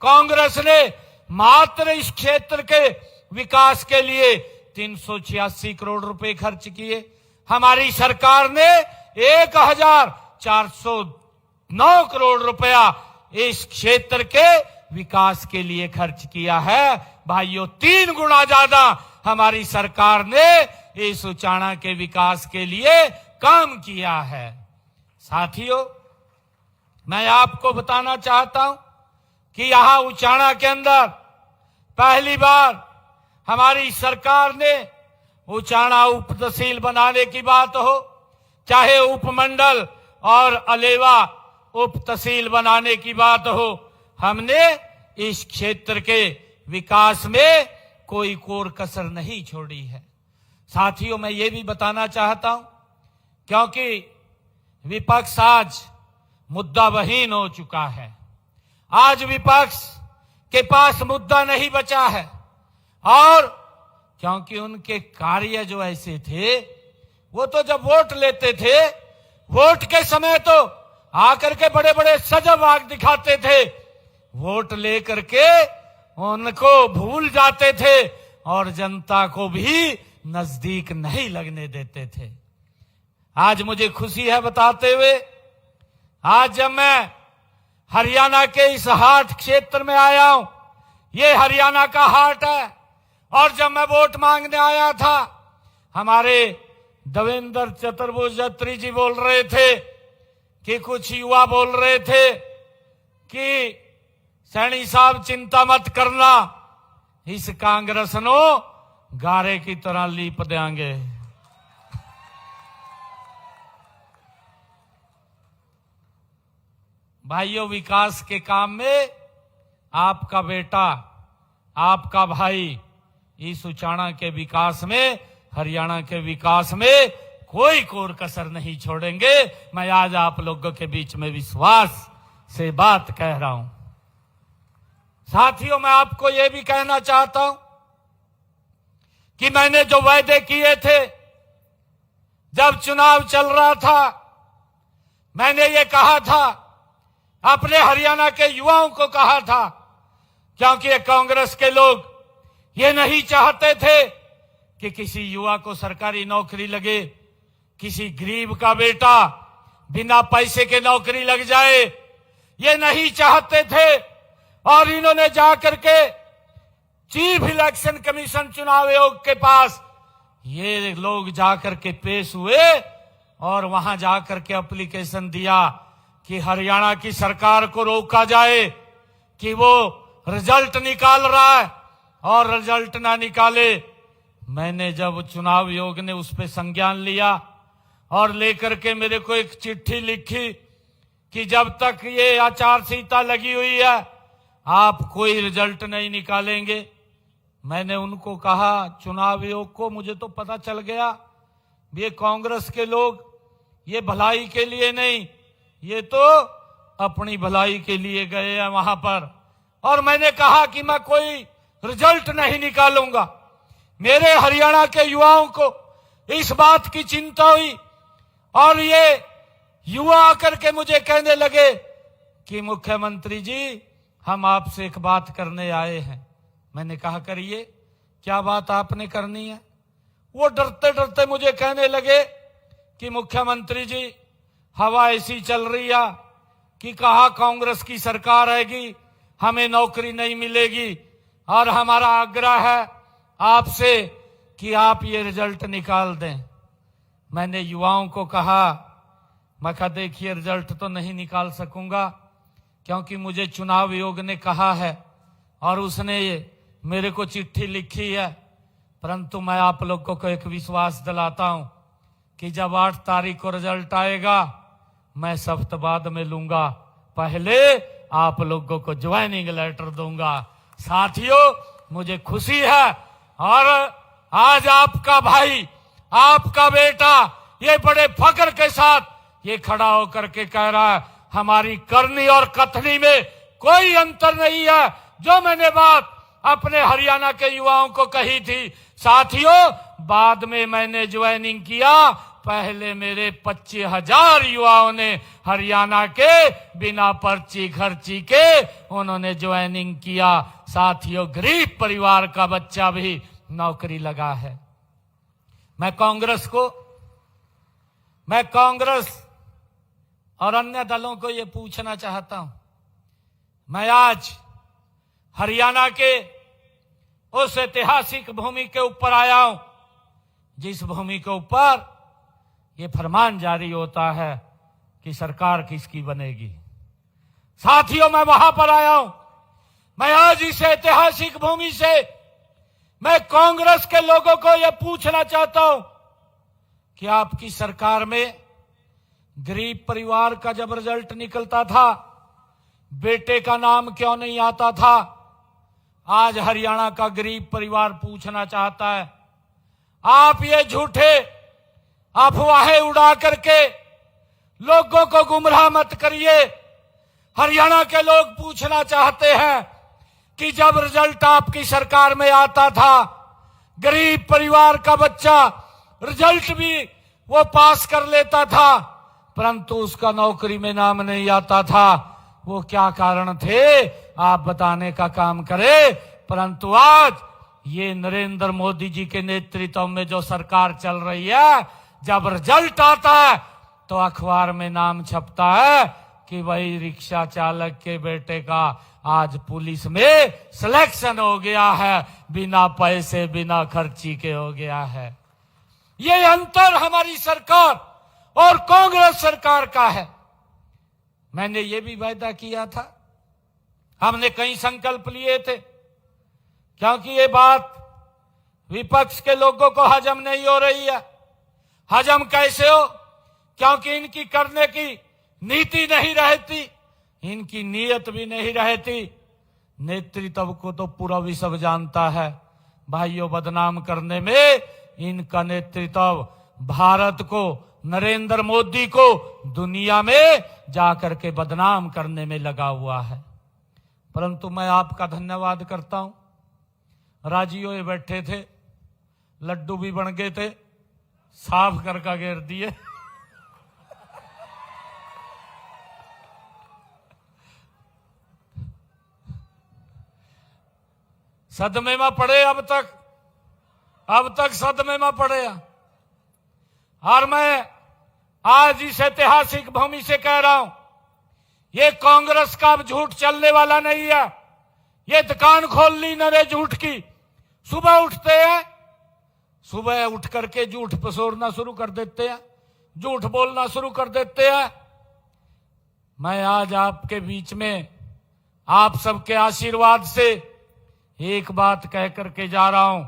[SPEAKER 7] कांग्रेस ने मात्र इस क्षेत्र के विकास के लिए 386 करोड़ रुपए खर्च किए। हमारी सरकार ने 1409 करोड़ रुपया इस क्षेत्र के विकास के लिए खर्च किया है। भाइयों, 3 गुना ज्यादा हमारी सरकार ने इस उचाना के विकास के लिए काम किया है। साथियों, मैं आपको बताना चाहता हूं कि यहां उचाना के अंदर पहली बार हमारी सरकार ने उचाना उप तहसील बनाने की बात हो, चाहे उपमंडल और अलेवा उप तहसील बनाने की बात हो, हमने इस क्षेत्र के विकास में कोई कोर कसर नहीं छोड़ी है। साथियों, मैं ये भी बताना चाहता हूं, क्योंकि विपक्ष आज मुद्दाविहीन हो चुका है। आज विपक्ष के पास मुद्दा नहीं बचा है, और क्योंकि उनके कार्य जो ऐसे थे, वो तो जब वोट लेते थे, वोट के समय तो आकर के बड़े बड़े सजग आग दिखाते थे, वोट लेकर के उनको भूल जाते थे और जनता को भी नजदीक नहीं लगने देते थे। आज मुझे खुशी है बताते हुए, आज जब मैं हरियाणा के इस हाट क्षेत्र में आया हूं, ये हरियाणा का हाट है, और जब मैं वोट मांगने आया था, हमारे देवेंद्र चतुर्वेदी जी बोल रहे थे कि कुछ युवा बोल रहे थे कि सैनी साहब चिंता मत करना, इस कांग्रेस नो गारे की तरह लीप देंगे। भाइयों, विकास के काम में आपका बेटा, आपका भाई इस उचाना के विकास में, हरियाणा के विकास में कोई कोर कसर नहीं छोड़ेंगे। मैं आज आप लोगों के बीच में विश्वास से बात कह रहा हूं। साथियों, मैं आपको यह भी कहना चाहता हूं कि मैंने जो वायदे किए थे जब चुनाव चल रहा था, मैंने ये कहा था, अपने हरियाणा के युवाओं को कहा था, क्योंकि ये कांग्रेस के लोग ये नहीं चाहते थे कि किसी युवा को सरकारी नौकरी लगे, किसी गरीब का बेटा बिना पैसे के नौकरी लग जाए, ये नहीं चाहते थे। और इन्होंने जाकर के चीफ इलेक्शन कमीशन चुनाव आयोग के पास ये लोग जाकर के पेश हुए और वहां जाकर के एप्लीकेशन दिया कि हरियाणा की सरकार को रोका जाए कि वो रिजल्ट निकाल रहा है और रिजल्ट ना निकाले। मैंने जब चुनाव आयोग ने उस पर संज्ञान लिया और लेकर के मेरे को एक चिट्ठी लिखी कि जब तक ये आचार संहिता लगी हुई है आप कोई रिजल्ट नहीं निकालेंगे। मैंने उनको कहा, चुनाव आयोग को, मुझे तो पता चल गया ये कांग्रेस के लोग ये भलाई के लिए नहीं, ये तो अपनी भलाई के लिए गए हैं वहां पर। और मैंने कहा कि मैं कोई रिजल्ट नहीं निकालूंगा। मेरे हरियाणा के युवाओं को इस बात की चिंता हुई और ये युवा आकर के मुझे कहने लगे कि मुख्यमंत्री जी, हम आपसे एक बात करने आए हैं। मैंने कहा, करिए, क्या बात आपने करनी है? वो डरते डरते मुझे कहने लगे कि मुख्यमंत्री जी, हवा ऐसी चल रही है कि कहा कांग्रेस की सरकार आएगी, हमें नौकरी नहीं मिलेगी और हमारा आग्रह है आपसे कि आप ये रिजल्ट निकाल दें। मैंने युवाओं को कहा, मैं कहा, देखिए, रिजल्ट तो नहीं निकाल सकूंगा क्योंकि मुझे चुनाव आयोग ने कहा है और उसने मेरे को चिट्ठी लिखी है, परंतु मैं आप लोगों को एक विश्वास दिलाता हूं कि जब 8 तारीख को रिजल्ट आएगा मैं सख्त बाद में लूंगा, पहले आप लोगों को ज्वाइनिंग लेटर दूंगा। साथियों, मुझे खुशी है और आज आपका भाई, आपका बेटा ये बड़े फख्र के साथ ये खड़ा होकर के कह रहा है, हमारी करनी और कथनी में कोई अंतर नहीं है। जो मैंने बात अपने हरियाणा के युवाओं को कही थी, साथियों, बाद में मैंने ज्वाइनिंग किया, पहले मेरे 25,000 युवाओं ने हरियाणा के बिना पर्ची खर्ची के उन्होंने ज्वाइनिंग किया। साथियों, गरीब परिवार का बच्चा भी नौकरी लगा है। मैं कांग्रेस और अन्य दलों को ये पूछना चाहता हूं, मैं आज हरियाणा के उस ऐतिहासिक भूमि के ऊपर आया हूं जिस भूमि के ऊपर ये फरमान जारी होता है कि सरकार किसकी बनेगी। साथियों, मैं वहां पर आया हूं। मैं आज इस ऐतिहासिक भूमि से मैं कांग्रेस के लोगों को यह पूछना चाहता हूं कि आपकी सरकार में गरीब परिवार का जब रिजल्ट निकलता था, बेटे का नाम क्यों नहीं आता था? आज हरियाणा का गरीब परिवार पूछना चाहता है। आप ये झूठे अफवाहें उड़ा करके लोगों को गुमराह मत करिए। हरियाणा के लोग पूछना चाहते हैं कि जब रिजल्ट आपकी सरकार में आता था, गरीब परिवार का बच्चा रिजल्ट भी वो पास कर लेता था, परंतु उसका नौकरी में नाम नहीं आता था। वो क्या कारण थे, आप बताने का काम करें। परंतु आज ये नरेंद्र मोदी जी के नेतृत्व में जो सरकार चल रही है, जब रिजल्ट आता है तो अखबार में नाम छपता है कि वही रिक्शा चालक के बेटे का आज पुलिस में सिलेक्शन हो गया है, बिना पैसे बिना खर्ची के हो गया है। ये अंतर हमारी सरकार और कांग्रेस सरकार का है। मैंने ये भी वायदा किया था, हमने कई संकल्प लिए थे, क्योंकि ये बात विपक्ष के लोगों को हजम नहीं हो रही है। हजम कैसे हो? क्योंकि इनकी करने की नीति नहीं रहती, इनकी नीयत भी नहीं रहती। नेतृत्व को तो पूरा विश्व जानता है, भाइयों, बदनाम करने में इनका नेतृत्व भारत को, नरेंद्र मोदी को दुनिया में जाकर के बदनाम करने में लगा हुआ है। परंतु मैं आपका धन्यवाद करता हूं। राजी हुए बैठे थे, लड्डू भी बन गए थे, साफ करके घेर दिए। सदमे में पड़े अब तक सदमे में पड़े। और मैं आज इस ऐतिहासिक भूमि से कह रहा हूं, ये कांग्रेस का अब झूठ चलने वाला नहीं है। ये दुकान खोल ली नरे झूठ की। सुबह उठते हैं, सुबह उठ करके झूठ पसोरना शुरू कर देते हैं, झूठ बोलना शुरू कर देते हैं। मैं आज आपके बीच में आप सबके आशीर्वाद से एक बात कह करके जा रहा हूं,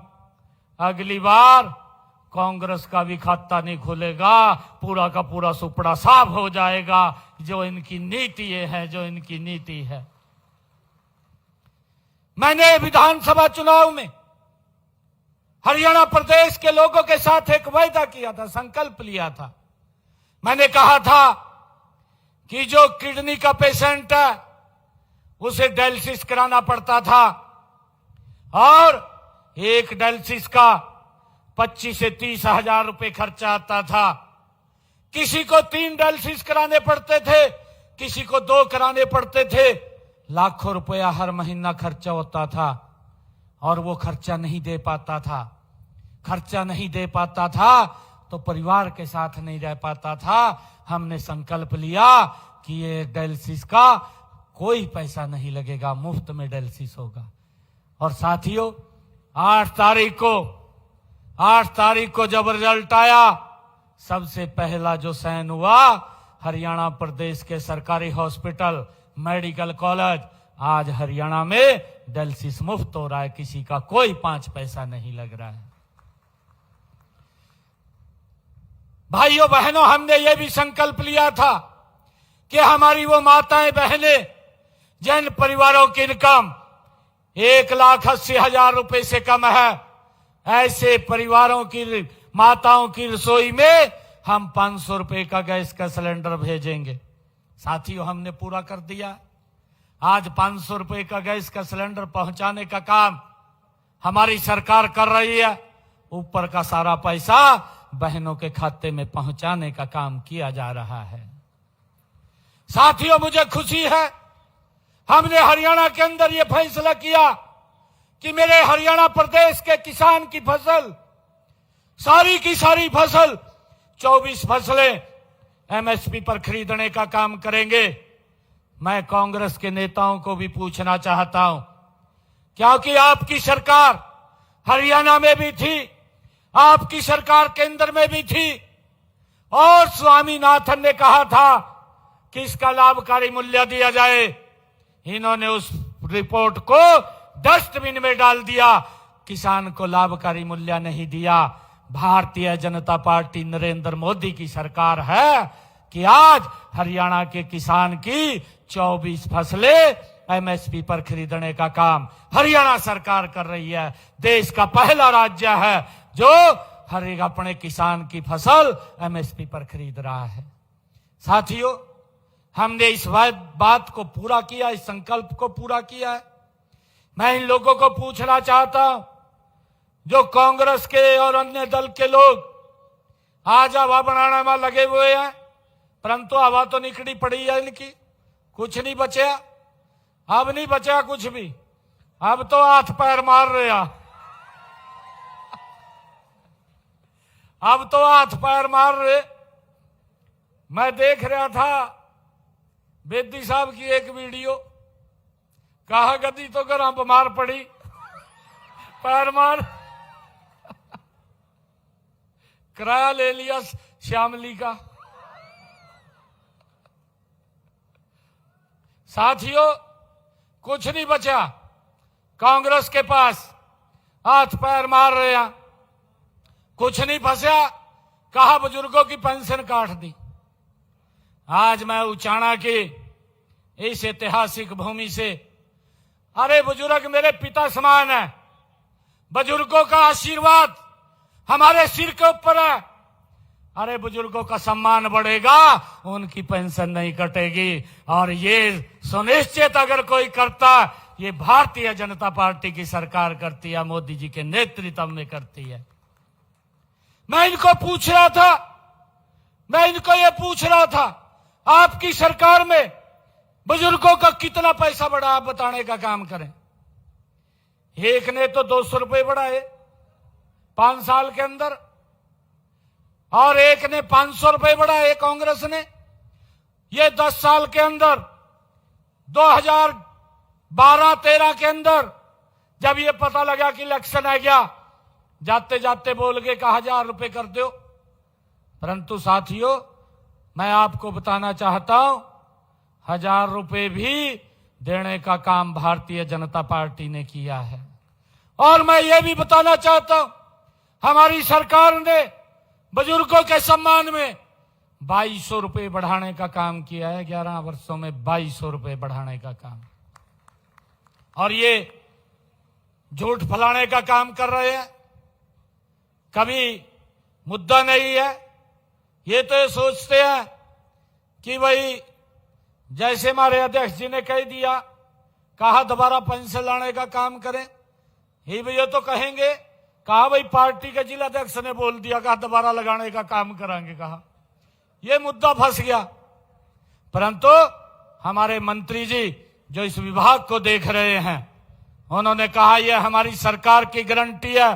[SPEAKER 7] अगली बार कांग्रेस का भी खाता नहीं खुलेगा, पूरा का पूरा सुपड़ा साफ हो जाएगा। जो इनकी नीति है, जो इनकी नीति है। मैंने विधानसभा चुनाव में हरियाणा प्रदेश के लोगों के साथ एक वायदा किया था, संकल्प लिया था। मैंने कहा था कि जो किडनी का पेशेंट है उसे डायलिसिस कराना पड़ता था और एक डायलिसिस का 25 से 30 हजार रुपए खर्चा आता था। किसी को 3 डायलिसिस कराने पड़ते थे, किसी को 2 कराने पड़ते थे। लाखों रुपया हर महीना खर्चा होता था और वो खर्चा नहीं दे पाता था तो परिवार के साथ नहीं रह पाता था। हमने संकल्प लिया कि ये डायलिसिस का कोई पैसा नहीं लगेगा, मुफ्त में डायलिसिस होगा। और साथियों, 8 तारीख को जब रिजल्ट आया, सबसे पहला जो साइन हुआ, हरियाणा प्रदेश के सरकारी हॉस्पिटल, मेडिकल कॉलेज, आज हरियाणा में डायलिसिस मुफ्त हो रहा है, किसी का कोई 5 पैसा नहीं लग रहा है। भाइयों बहनों, हमने ये भी संकल्प लिया था कि हमारी वो माताएं बहनें जिन परिवारों की इनकम 1,80,000 रुपए से कम है, ऐसे परिवारों की माताओं की रसोई में हम 500 रुपए का गैस का सिलेंडर भेजेंगे। साथियों, हमने पूरा कर दिया। आज 500 रुपए का गैस का सिलेंडर पहुंचाने का काम हमारी सरकार कर रही है। ऊपर का सारा पैसा बहनों के खाते में पहुंचाने का काम किया जा रहा है। साथियों, मुझे खुशी है, हमने हरियाणा के अंदर यह फैसला किया कि मेरे हरियाणा प्रदेश के किसान की फसल, सारी की सारी फसल, 24 फसलें एमएसपी पर खरीदने का काम करेंगे। मैं कांग्रेस के नेताओं को भी पूछना चाहता हूं, क्योंकि आपकी सरकार हरियाणा में भी थी, आपकी सरकार केंद्र में भी थी और स्वामीनाथन ने कहा था कि इसका लाभकारी मूल्य दिया जाए। इन्होंने उस रिपोर्ट को डस्टबिन में डाल दिया, किसान को लाभकारी मूल्य नहीं दिया। भारतीय जनता पार्टी नरेंद्र मोदी की सरकार है कि आज हरियाणा के किसान की 24 फसलें एमएसपी पर खरीदने का काम हरियाणा सरकार कर रही है। देश का पहला राज्य है जो अपने किसान की फसल एमएसपी पर खरीद रहा है। साथियों, हमने इस बात को पूरा किया, इस संकल्प को पूरा किया है। मैं इन लोगों को पूछना चाहता हूं, जो कांग्रेस के और अन्य दल के लोग आज हवा बनाने में लगे हुए हैं, परंतु हवा तो निकली पड़ी है इनकी, कुछ नहीं बचा। अब नहीं बचा कुछ भी, अब तो हाथ पैर मार रहे हैं, अब तो हाथ पैर मार रहे। मैं देख रहा था बेदी साहब की एक वीडियो, कहा गदी तो घर बीमार पड़ी, पैर मार किराया ले लिया श्यामली का। साथियों, कुछ नहीं बचा, कांग्रेस के पास हाथ पैर मार रहे हैं, कुछ नहीं फंसा, कहा बुजुर्गों की पेंशन काट दी। आज मैं उचाणा की इस ऐतिहासिक भूमि से, अरे बुजुर्ग मेरे पिता समान है, बुजुर्गों का आशीर्वाद हमारे सिर के ऊपर है। अरे बुजुर्गों का सम्मान बढ़ेगा, उनकी पेंशन नहीं कटेगी। और ये सुनिश्चित अगर कोई करता, ये भारतीय जनता पार्टी की सरकार करती है, मोदी जी के नेतृत्व में करती है। मैं इनको पूछ रहा था, आपकी सरकार में बुजुर्गों का कितना पैसा बढ़ा, आप बताने का काम करें। एक ने तो 200 रुपए बढ़ाए 5 साल के अंदर, और एक ने 500 रुपए बढ़ाए कांग्रेस ने। ये 10 साल के अंदर 2012-13 के अंदर जब ये पता लगा कि इलेक्शन आ गया, जाते जाते बोल गए कि 1000 रुपए कर दो। परंतु साथियों, मैं आपको बताना चाहता हूं, 1000 रुपए भी देने का काम भारतीय जनता पार्टी ने किया है। और मैं ये भी बताना चाहता हूं, हमारी सरकार ने बुजुर्गों के सम्मान में 2200 रुपए बढ़ाने का काम किया है। 11 वर्षों में 2200 रुपए बढ़ाने का काम। और ये झूठ फैलाने का काम कर रहे हैं, कभी मुद्दा नहीं है। ये तो ये सोचते हैं कि भाई जैसे हमारे अध्यक्ष जी ने कह दिया, कहा दोबारा पेंशन लाने का काम करें, ये भैया तो कहेंगे, कहा भाई पार्टी के जिला अध्यक्ष ने बोल दिया, कहा दोबारा लगाने का काम करांगे, कहा ये मुद्दा फंस गया। परंतु हमारे मंत्री जी जो इस विभाग को देख रहे हैं, उन्होंने कहा यह हमारी सरकार की गारंटी है,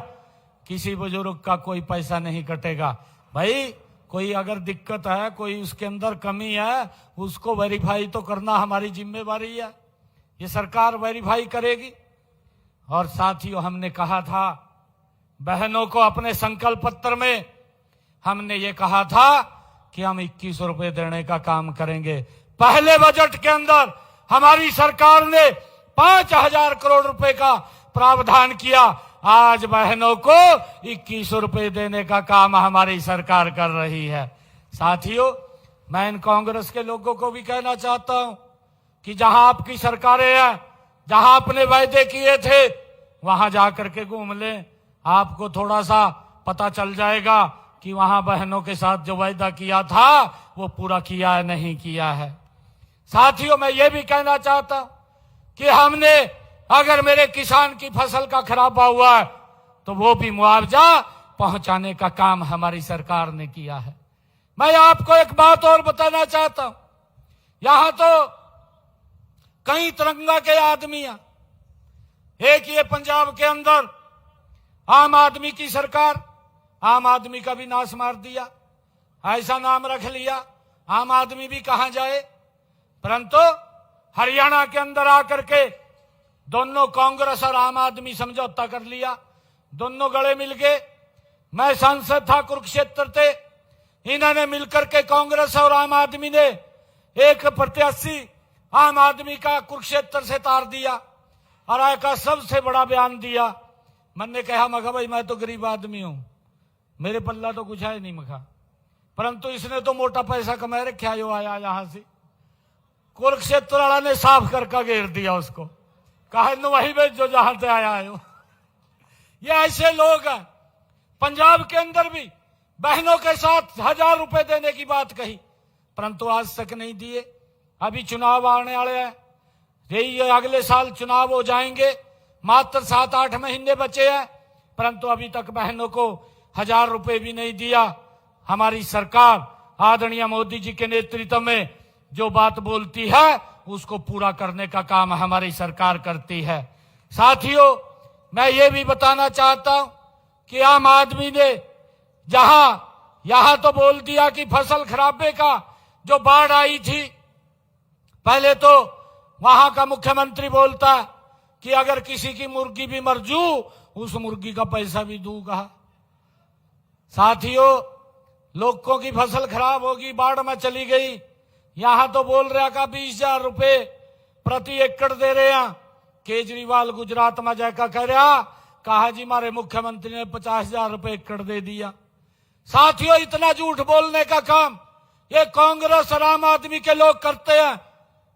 [SPEAKER 7] किसी बुजुर्ग का कोई पैसा नहीं कटेगा। भाई कोई अगर दिक्कत है, कोई उसके अंदर कमी है, उसको वेरीफाई तो करना हमारी जिम्मेवारी है, ये सरकार वेरीफाई करेगी। और साथियों, हमने कहा था बहनों को अपने संकल्प पत्र में, हमने ये कहा था कि हम 2100 रुपए देने का काम करेंगे। पहले बजट के अंदर हमारी सरकार ने 5000 करोड़ रुपए का प्रावधान किया। आज बहनों को 2100 रुपए देने का काम हमारी सरकार कर रही है। साथियों, मैं इन कांग्रेस के लोगों को भी कहना चाहता हूं कि जहां आपकी सरकारें हैं, जहां आपने वायदे किए थे, वहां जाकर के घूम लें, आपको थोड़ा सा पता चल जाएगा कि वहां बहनों के साथ जो वायदा किया था वो पूरा किया है नहीं किया है। साथियों, मैं ये भी कहना चाहता हूं कि हमने, अगर मेरे किसान की फसल का खराबा हुआ है तो वो भी मुआवजा पहुंचाने का काम हमारी सरकार ने किया है। मैं आपको एक बात और बताना चाहता हूं, यहां तो कई तिरंगा के आदमी हैं। एक ये पंजाब के अंदर आम आदमी की सरकार, आम आदमी का भी नाश मार दिया, ऐसा नाम रख लिया, आम आदमी भी कहां जाए। परंतु हरियाणा के अंदर आकर के दोनों कांग्रेस और आम आदमी समझौता कर लिया, दोनों गले मिल गए। मैं सांसद था कुरुक्षेत्र से, इन्होंने मिलकर के कांग्रेस और आम आदमी ने एक प्रत्याशी आम आदमी का कुरुक्षेत्र से तार दिया और आका सबसे बड़ा बयान दिया। मैंने कहा, मखा भाई मैं तो गरीब आदमी हूं, मेरे पल्ला तो कुछ है नहीं मखा, परंतु इसने तो मोटा पैसा कमा रखा है, आया यहां से। कुरुक्षेत्र वाला ने साफ करके घेर दिया उसको, कहा वही भेज जो जहां से आया है। ये ऐसे लोग हैं। पंजाब के अंदर भी बहनों के साथ 1000 रुपए देने की बात कही, परंतु आज तक नहीं दिए। अभी चुनाव आने वाले हैं, यही अगले साल चुनाव हो जाएंगे, मात्र 7-8 महीने बचे हैं, परंतु अभी तक बहनों को 1000 रुपए भी नहीं दिया। हमारी सरकार आदरणीय मोदी जी के नेतृत्व में जो बात बोलती है उसको पूरा करने का काम हमारी सरकार करती है। साथियों, मैं ये भी बताना चाहता हूं कि आम आदमी ने यहां तो बोल दिया कि फसल खराबे का जो बाढ़ आई थी, पहले तो वहां का मुख्यमंत्री बोलता है कि अगर किसी की मुर्गी भी मर जू, उस मुर्गी का पैसा भी दूंगा। साथियों, लोगों की फसल खराब होगी, बाढ़ में चली गई, यहां तो बोल रहा का 20,000 रुपए प्रति एकड़ दे रहे हैं। केजरीवाल गुजरात में जाकर कह रहा, कहा जी हमारे मुख्यमंत्री ने 50,000 रुपए एकड़ दे दिया। साथियों, इतना झूठ बोलने का काम ये कांग्रेस और आम आदमी के लोग करते हैं,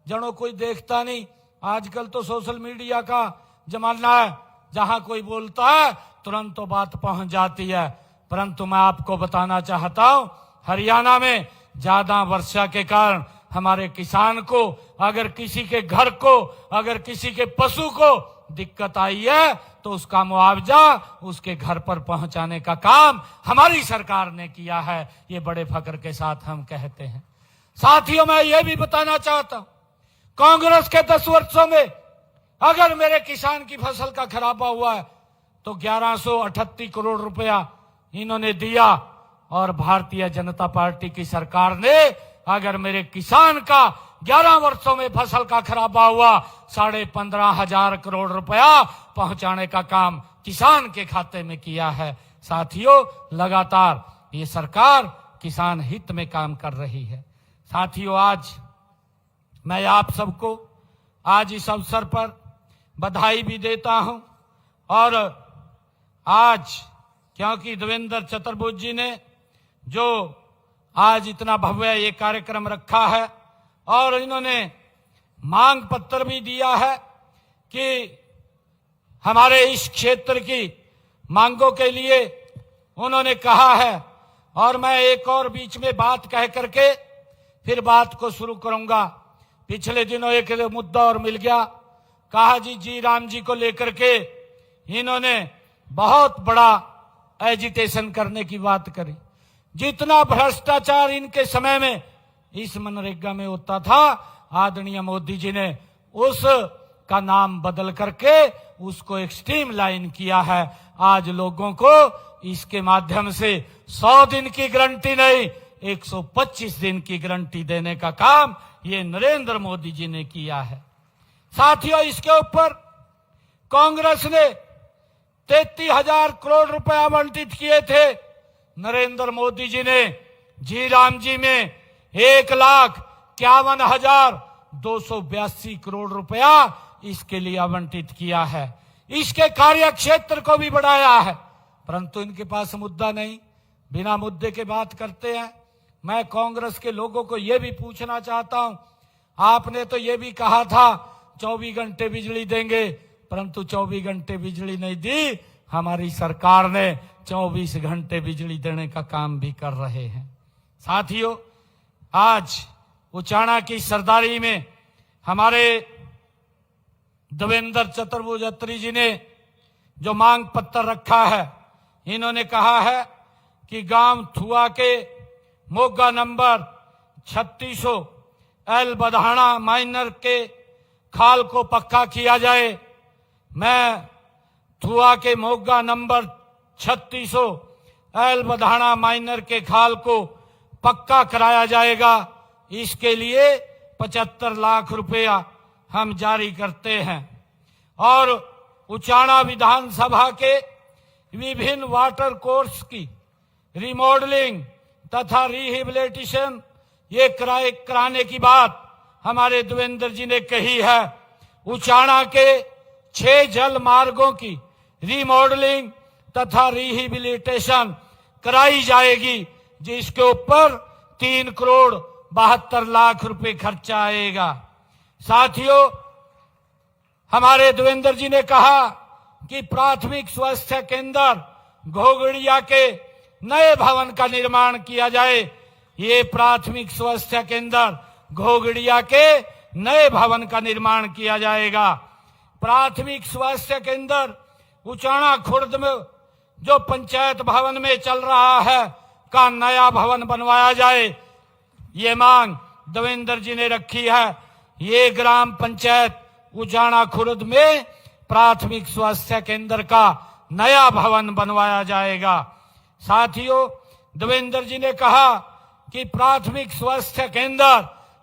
[SPEAKER 7] जनो कोई देखता नहीं। आजकल तो सोशल मीडिया का जमाना है, जहां कोई बोलता है तुरंत तो बात पहुंच जाती है। परंतु मैं आपको बताना चाहता हूं हरियाणा में ज्यादा वर्षा के कारण हमारे किसान को, अगर किसी के घर को, अगर किसी के पशु को दिक्कत आई है तो उसका मुआवजा उसके घर पर पहुंचाने का काम हमारी सरकार ने किया है। ये बड़े फख्र के साथ हम कहते हैं। साथियों, मैं ये भी बताना चाहता हूं, कांग्रेस के 10 वर्षों में अगर मेरे किसान की फसल का खराबा हुआ है तो 1138 करोड़ रुपया इन्होंने दिया, और भारतीय जनता पार्टी की सरकार ने अगर मेरे किसान का 11 वर्षों में फसल का खराबा हुआ 15,500 करोड़ रुपया पहुंचाने का काम किसान के खाते में किया है। साथियों, लगातार ये सरकार किसान हित में काम कर रही है। साथियों, आज मैं आप सबको आज इस अवसर पर बधाई भी देता हूं, और आज क्योंकि देवेंद्र चतुर्वेदी जी ने जो आज इतना भव्य ये कार्यक्रम रखा है और इन्होंने मांग पत्र भी दिया है कि हमारे इस क्षेत्र की मांगों के लिए उन्होंने कहा है, और मैं एक और बीच में बात कह करके फिर बात को शुरू करूंगा। पिछले दिनों एक मुद्दा और मिल गया, कहा जी राम जी को लेकर के इन्होंने बहुत बड़ा एजिटेशन करने की बात करी। जितना भ्रष्टाचार इनके समय में इस मनरेगा में होता था, आदरणीय मोदी जी ने उस का नाम बदल करके उसको एक स्ट्रीमलाइन किया है। आज लोगों को इसके माध्यम से 100 दिन की गारंटी नहीं, 125 दिन की गारंटी देने का काम ये नरेंद्र मोदी जी ने किया है। साथियों, इसके ऊपर कांग्रेस ने 33,000 करोड़ रुपए आवंटित किए थे। नरेंद्र मोदी जी ने जी राम जी में 1,51,282 करोड़ रुपया इसके लिए आवंटित किया है। इसके कार्य क्षेत्र को भी बढ़ाया है, परंतु इनके पास मुद्दा नहीं, बिना मुद्दे के बात करते हैं। मैं कांग्रेस के लोगों को यह भी पूछना चाहता हूं, आपने तो यह भी कहा था 24 घंटे बिजली देंगे, परंतु 24 घंटे बिजली नहीं दी। हमारी सरकार ने 24 घंटे बिजली देने का काम भी कर रहे हैं। साथियों, आज उचाना की सरदारी में हमारे देवेंद्र चतुर्वेदी जी ने जो मांग पत्र रखा है, इन्होंने कहा है कि गांव थुआ के मोगा नंबर 3600 एल बधाना माइनर के खाल को पक्का किया जाए। मैं थुआ के मोगा नंबर 3600 एल बधाना माइनर के खाल को पक्का कराया जाएगा। इसके लिए 75 लाख रुपया हम जारी करते हैं, और उचाना विधानसभा के विभिन्न वाटर कोर्स की रिमॉडलिंग तथा रिहेबिलिटेशन ये कराने की बात हमारे देवेंद्र जी ने कही है। उचाना के 6 जल मार्गों की रिमॉडलिंग तथा रिहेबिलिटेशन कराई जाएगी, जिसके ऊपर 3 करोड़ 72 लाख रुपए खर्चा आएगा। साथियों, हमारे देवेंद्र जी ने कहा कि प्राथमिक स्वास्थ्य केंद्र घोगड़िया के नए भवन का निर्माण किया जाए। ये प्राथमिक स्वास्थ्य केंद्र घोगड़िया के नए भवन का निर्माण किया जाएगा। प्राथमिक स्वास्थ्य केंद्र उचाना खुर्द में जो पंचायत भवन में चल रहा है का नया भवन बनवाया जाए। ये मांग देवेंद्र जी ने रखी है। ये ग्राम पंचायत उचाना खुर्द में प्राथमिक स्वास्थ्य केंद्र का नया भवन बनवाया जाएगा। साथियों, देवेंद्र जी ने कहा कि प्राथमिक स्वास्थ्य केंद्र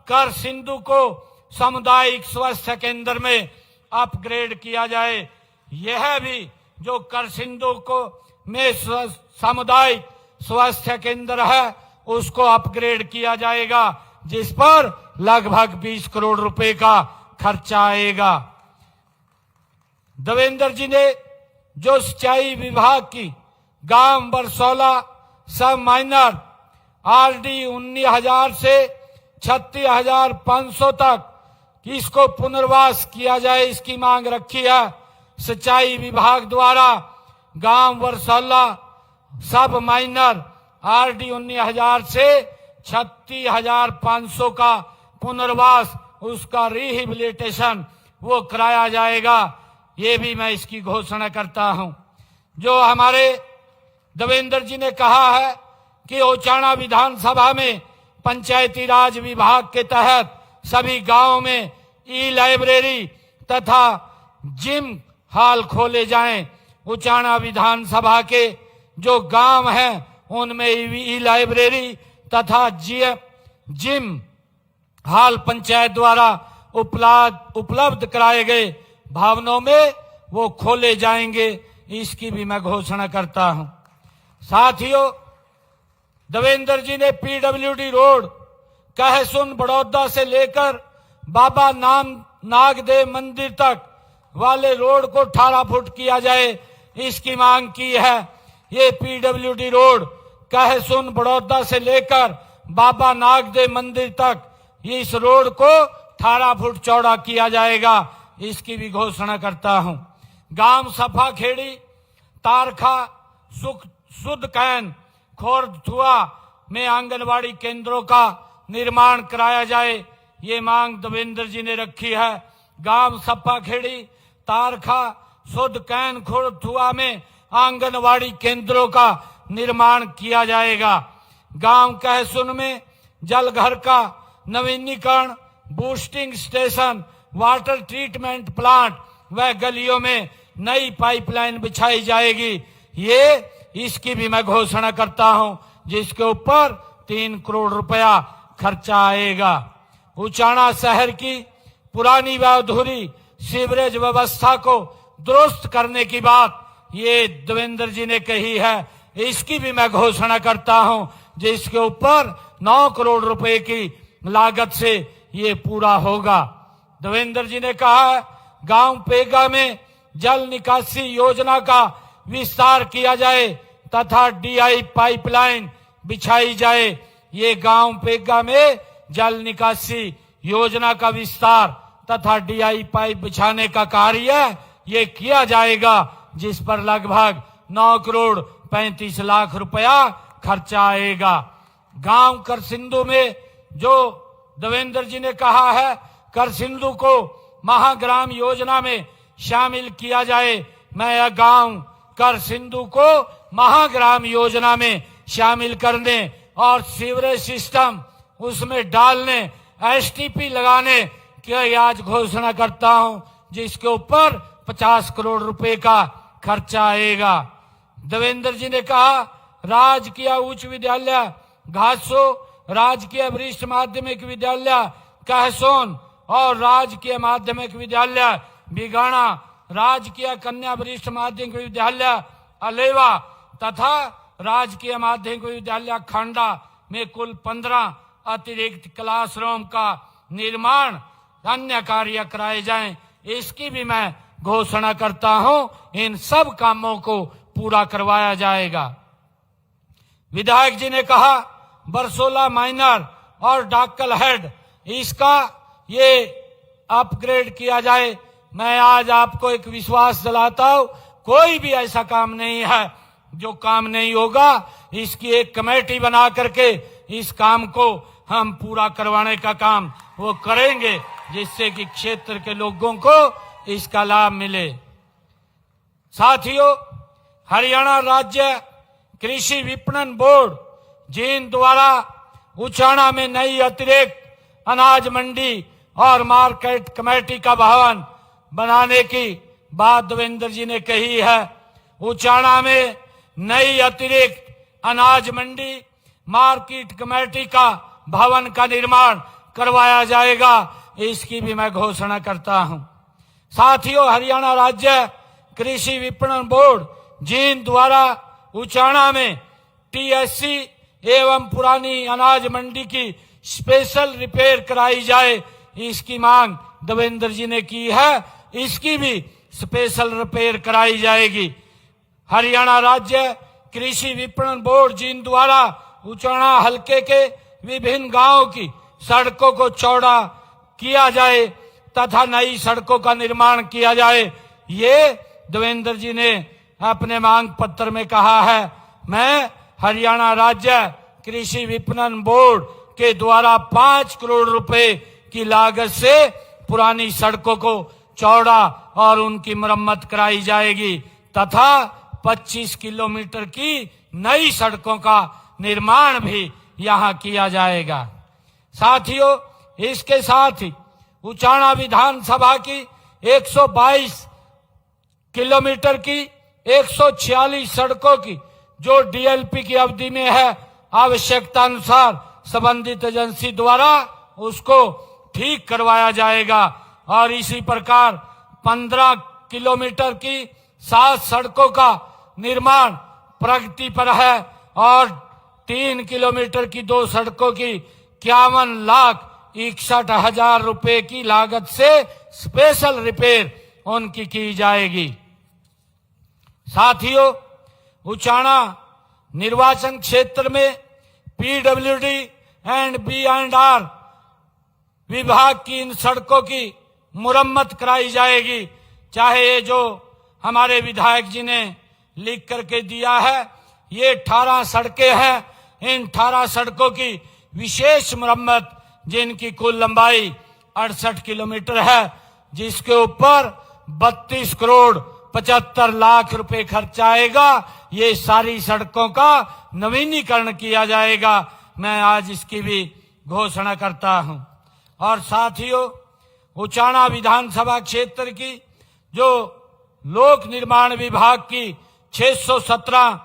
[SPEAKER 7] कर सिंधु को सामुदायिक स्वास्थ्य केंद्र में अपग्रेड किया जाए। यह भी जो कर सिंधु को में सामुदायिक स्वास्थ्य केंद्र है उसको अपग्रेड किया जाएगा, जिस पर लगभग 20 करोड़ रुपए का खर्चा आएगा। देवेंद्र जी ने जो सिंचाई विभाग की गांव बरसौला सब माइनर आरडी 19,000 से 36,500 तक इसको पुनर्वास किया जाए, इसकी मांग रखी है। सिंचाई विभाग द्वारा गांव बरसौला सब माइनर आरडी 19,000 से 36,500 का पुनर्वास, उसका रिहेबिलिटेशन वो कराया जाएगा। ये भी मैं इसकी घोषणा करता हूं। जो हमारे देवेंद्र जी ने कहा है कि ओचाणा विधानसभा में पंचायती राज विभाग के तहत सभी गांवों में ई लाइब्रेरी तथा जिम हॉल खोले जाएं। ओचाणा विधानसभा के जो गांव हैं उनमें ई लाइब्रेरी तथा जिम हॉल पंचायत द्वारा उपलब्ध कराए गए भवनों में वो खोले जाएंगे। इसकी भी मैं घोषणा करता हूं। साथियों, देवेंद्र जी ने पीडब्ल्यूडी रोड कहसुन बड़ौदा से लेकर बाबा नागदेव मंदिर तक वाले रोड को 18 फुट किया जाए, इसकी मांग की है। ये पीडब्ल्यूडी रोड कहसुन बड़ौदा से लेकर बाबा नागदेव मंदिर तक इस रोड को 18 फुट चौड़ा किया जाएगा। इसकी भी घोषणा करता हूं। गांव सफाखेड़ी, तारखा, सुदकैन, खोरथुआ में आंगनवाड़ी केंद्रों का निर्माण कराया जाए। ये मांग देवेंद्र जी ने रखी है। गांव सफाखेड़ी, तारखा, सुदकैन, खोरथुआ में आंगनवाड़ी केंद्रों का निर्माण किया जाएगा। गांव कहसुन में जलघर का नवीनीकरण, boosting station, water treatment plant व गलियों में नई पाइपलाइन बिछाई जाएगी। ये इसकी भी मैं घोषणा करता हूं, जिसके ऊपर 3 करोड़ रुपया खर्चा आएगा। ओचाणा शहर की पुरानी व अधूरी सीवरेज व्यवस्था को दुरुस्त करने की बात ये देवेंद्र जी ने कही है। इसकी भी मैं घोषणा करता हूं, जिसके ऊपर 9 करोड़ रुपए की लागत से ये पूरा होगा। देवेंद्र जी ने कहा गांव पेगा में जल निकासी योजना का विस्तार किया जाए तथा डीआई पाइपलाइन बिछाई जाए। ये गांव पेगा में जल निकासी योजना का विस्तार तथा डीआई पाइप बिछाने का कार्य ये किया जाएगा, जिस पर लगभग 9 करोड़ 35 लाख रुपया खर्चा आएगा। गांव करसिंधु में जो देवेंद्र जी ने कहा है करसिंधु को महाग्राम योजना में शामिल किया जाए। मैं यह गांव करसिंधु को महाग्राम योजना में शामिल करने और सीवरेज सिस्टम उसमें डालने, एसटीपी लगाने की आज घोषणा करता हूं, जिसके ऊपर 50 करोड़ रुपए का खर्चा आएगा। देवेंद्र जी ने कहा राजकीय उच्च विद्यालय घासो, राजकीय वरिष्ठ माध्यमिक विद्यालय कहसोन और राजकीय माध्यमिक विद्यालय बिगाना, राजकीय कन्या वरिष्ठ माध्यमिक विद्यालय अलेवा तथा राजकीय माध्यमिक विद्यालय खांडा में कुल 15 अतिरिक्त क्लासरूम का निर्माण, अन्य कार्य कराए जाएं। इसकी भी मैं घोषणा करता हूं। इन सब कामों को पूरा करवाया जाएगा। विधायक जी ने कहा बरसोला माइनर और डाकल हेड इसका ये अपग्रेड किया जाए। मैं आज आपको एक विश्वास दिलाता हूं, कोई भी ऐसा काम नहीं है जो काम नहीं होगा। इसकी एक कमेटी बना करके इस काम को हम पूरा करवाने का काम वो करेंगे, जिससे कि क्षेत्र के लोगों को इसका लाभ मिले। साथियों, हरियाणा राज्य कृषि विपणन बोर्ड जींद द्वारा ओचाणा में नई अतिरिक्त अनाज मंडी और मार्केट कमेटी का भवन बनाने की बात देवेंद्र जी ने कही है। ओचाणा में नई अतिरिक्त अनाज मंडी मार्केट कमेटी का भवन का निर्माण करवाया जाएगा। इसकी भी मैं घोषणा करता हूं। साथियों, हरियाणा राज्य कृषि विपणन बोर्ड जींद द्वारा ओचाणा में टीएससी एवं पुरानी अनाज मंडी की स्पेशल रिपेयर कराई जाए। इसकी मांग देवेंद्र जी ने की है। इसकी भी स्पेशल रिपेयर कराई जाएगी। हरियाणा राज्य कृषि विपणन बोर्ड जींद द्वारा ओचाणा हलके के विभिन्न गांवों की सड़कों को चौड़ा किया जाए तथा नई सड़कों का निर्माण किया जाए। ये देवेंद्र जी ने अपने मांग पत्र में कहा है। मैं हरियाणा राज्य कृषि विपणन बोर्ड के द्वारा 5 करोड़ रुपए की लागत से पुरानी सड़कों को चौड़ा और उनकी मरम्मत कराई जाएगी तथा 25 किलोमीटर की नई सड़कों का निर्माण भी यहां किया जाएगा। साथियों, इसके साथ ही उचाना विधानसभा की 122 किलोमीटर की 146 सड़कों की जो डीएलपी की अवधि में है, आवश्यकता अनुसार संबंधित एजेंसी द्वारा उसको ठीक करवाया जाएगा। और इसी प्रकार 15 किलोमीटर की 7 सड़कों का निर्माण प्रगति पर है और 3 किलोमीटर की 2 सड़कों की 51,61,000 रुपए की लागत से स्पेशल रिपेयर उनकी की जाएगी। साथियों, उचाना निर्वाचन क्षेत्र में पीडब्ल्यूडी एंड बी&आर विभाग की इन सड़कों की मुरम्मत कराई जाएगी। चाहे ये जो हमारे विधायक जी ने लिख करके दिया है, ये 18 सड़कें हैं। इन 18 सड़कों की विशेष मुरम्मत जिनकी कुल लंबाई 68 किलोमीटर है, जिसके ऊपर 32 करोड़ 75 लाख रुपए खर्च आएगा, ये सारी सड़कों का नवीनीकरण किया जाएगा। मैं आज इसकी भी घोषणा करता हूं। और साथियों, उचाना विधानसभा क्षेत्र की जो लोक निर्माण विभाग की 617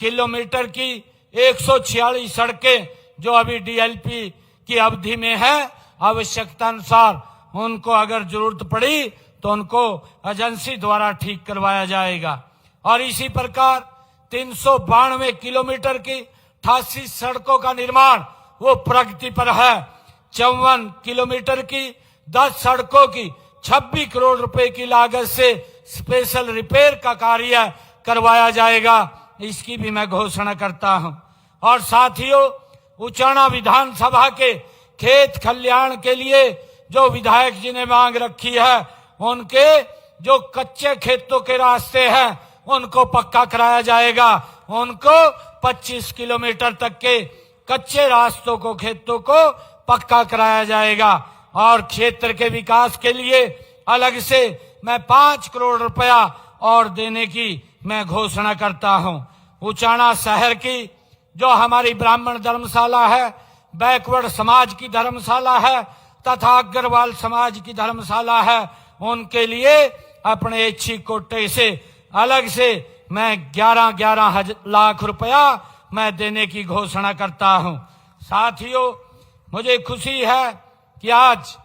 [SPEAKER 7] किलोमीटर की 146 सड़कें जो अभी डीएलपी की अवधि में है, आवश्यकता अनुसार उनको अगर जरूरत पड़ी तो उनको एजेंसी द्वारा ठीक करवाया जाएगा। और इसी प्रकार 392 किलोमीटर की 88 सड़कों का निर्माण वो प्रगति पर है। 54 किलोमीटर की 10 सड़कों की 26 करोड़ रुपए की लागत से स्पेशल रिपेयर का कार्य करवाया जाएगा। इसकी भी मैं घोषणा करता हूं। और साथियों, उचाना विधानसभा के खेत कल्याण के लिए जो विधायक जी ने मांग रखी है, उनके जो कच्चे खेतों के रास्ते हैं उनको पक्का कराया जाएगा। उनको 25 किलोमीटर तक के कच्चे रास्तों को, खेतों को पक्का कराया जाएगा। और क्षेत्र के विकास के लिए अलग से मैं 5 करोड़ रुपया और देने की मैं घोषणा करता हूं। उचाना शहर की जो हमारी ब्राह्मण धर्मशाला है, बैकवर्ड समाज की धर्मशाला है तथा अग्रवाल समाज की धर्मशाला है, उनके लिए अपने इच्छिक कोटे से अलग से मैं 11 लाख रुपया मैं देने की घोषणा करता हूं। साथियों, मुझे खुशी है कि आज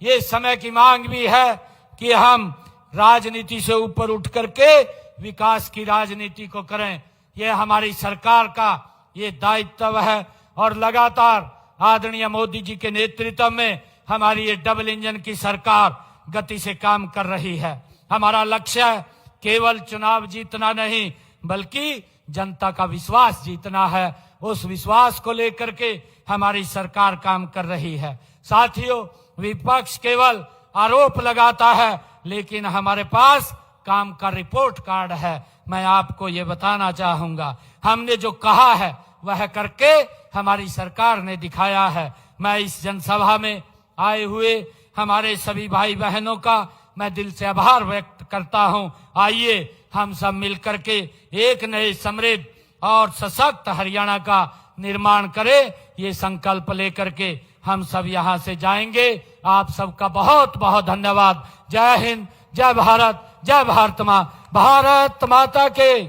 [SPEAKER 7] ये समय की मांग भी है कि हम राजनीति से ऊपर उठ करके विकास की राजनीति को करें। ये हमारी सरकार का ये दायित्व है और लगातार आदरणीय मोदी जी के नेतृत्व में हमारी ये डबल इंजन की सरकार गति से काम कर रही है। हमारा लक्ष्य है केवल चुनाव जीतना नहीं, बल्कि जनता का विश्वास जीतना है। उस विश्वास को लेकर के हमारी सरकार काम कर रही है। साथियों, विपक्ष केवल आरोप लगाता है, लेकिन हमारे पास काम का रिपोर्ट कार्ड है। मैं आपको ये बताना चाहूंगा, हमने जो कहा है वह करके हमारी सरकार ने दिखाया है। मैं इस जनसभा में आए हुए हमारे सभी भाई बहनों का मैं दिल से आभार व्यक्त करता हूं। आइए हम सब मिलकर के एक नए समृद्ध और सशक्त हरियाणा का निर्माण करें। ये संकल्प लेकर के हम सब यहां से जाएंगे। आप सबका बहुत बहुत धन्यवाद। जय हिंद, जय भारत, जय भारत मां, भारत माता के,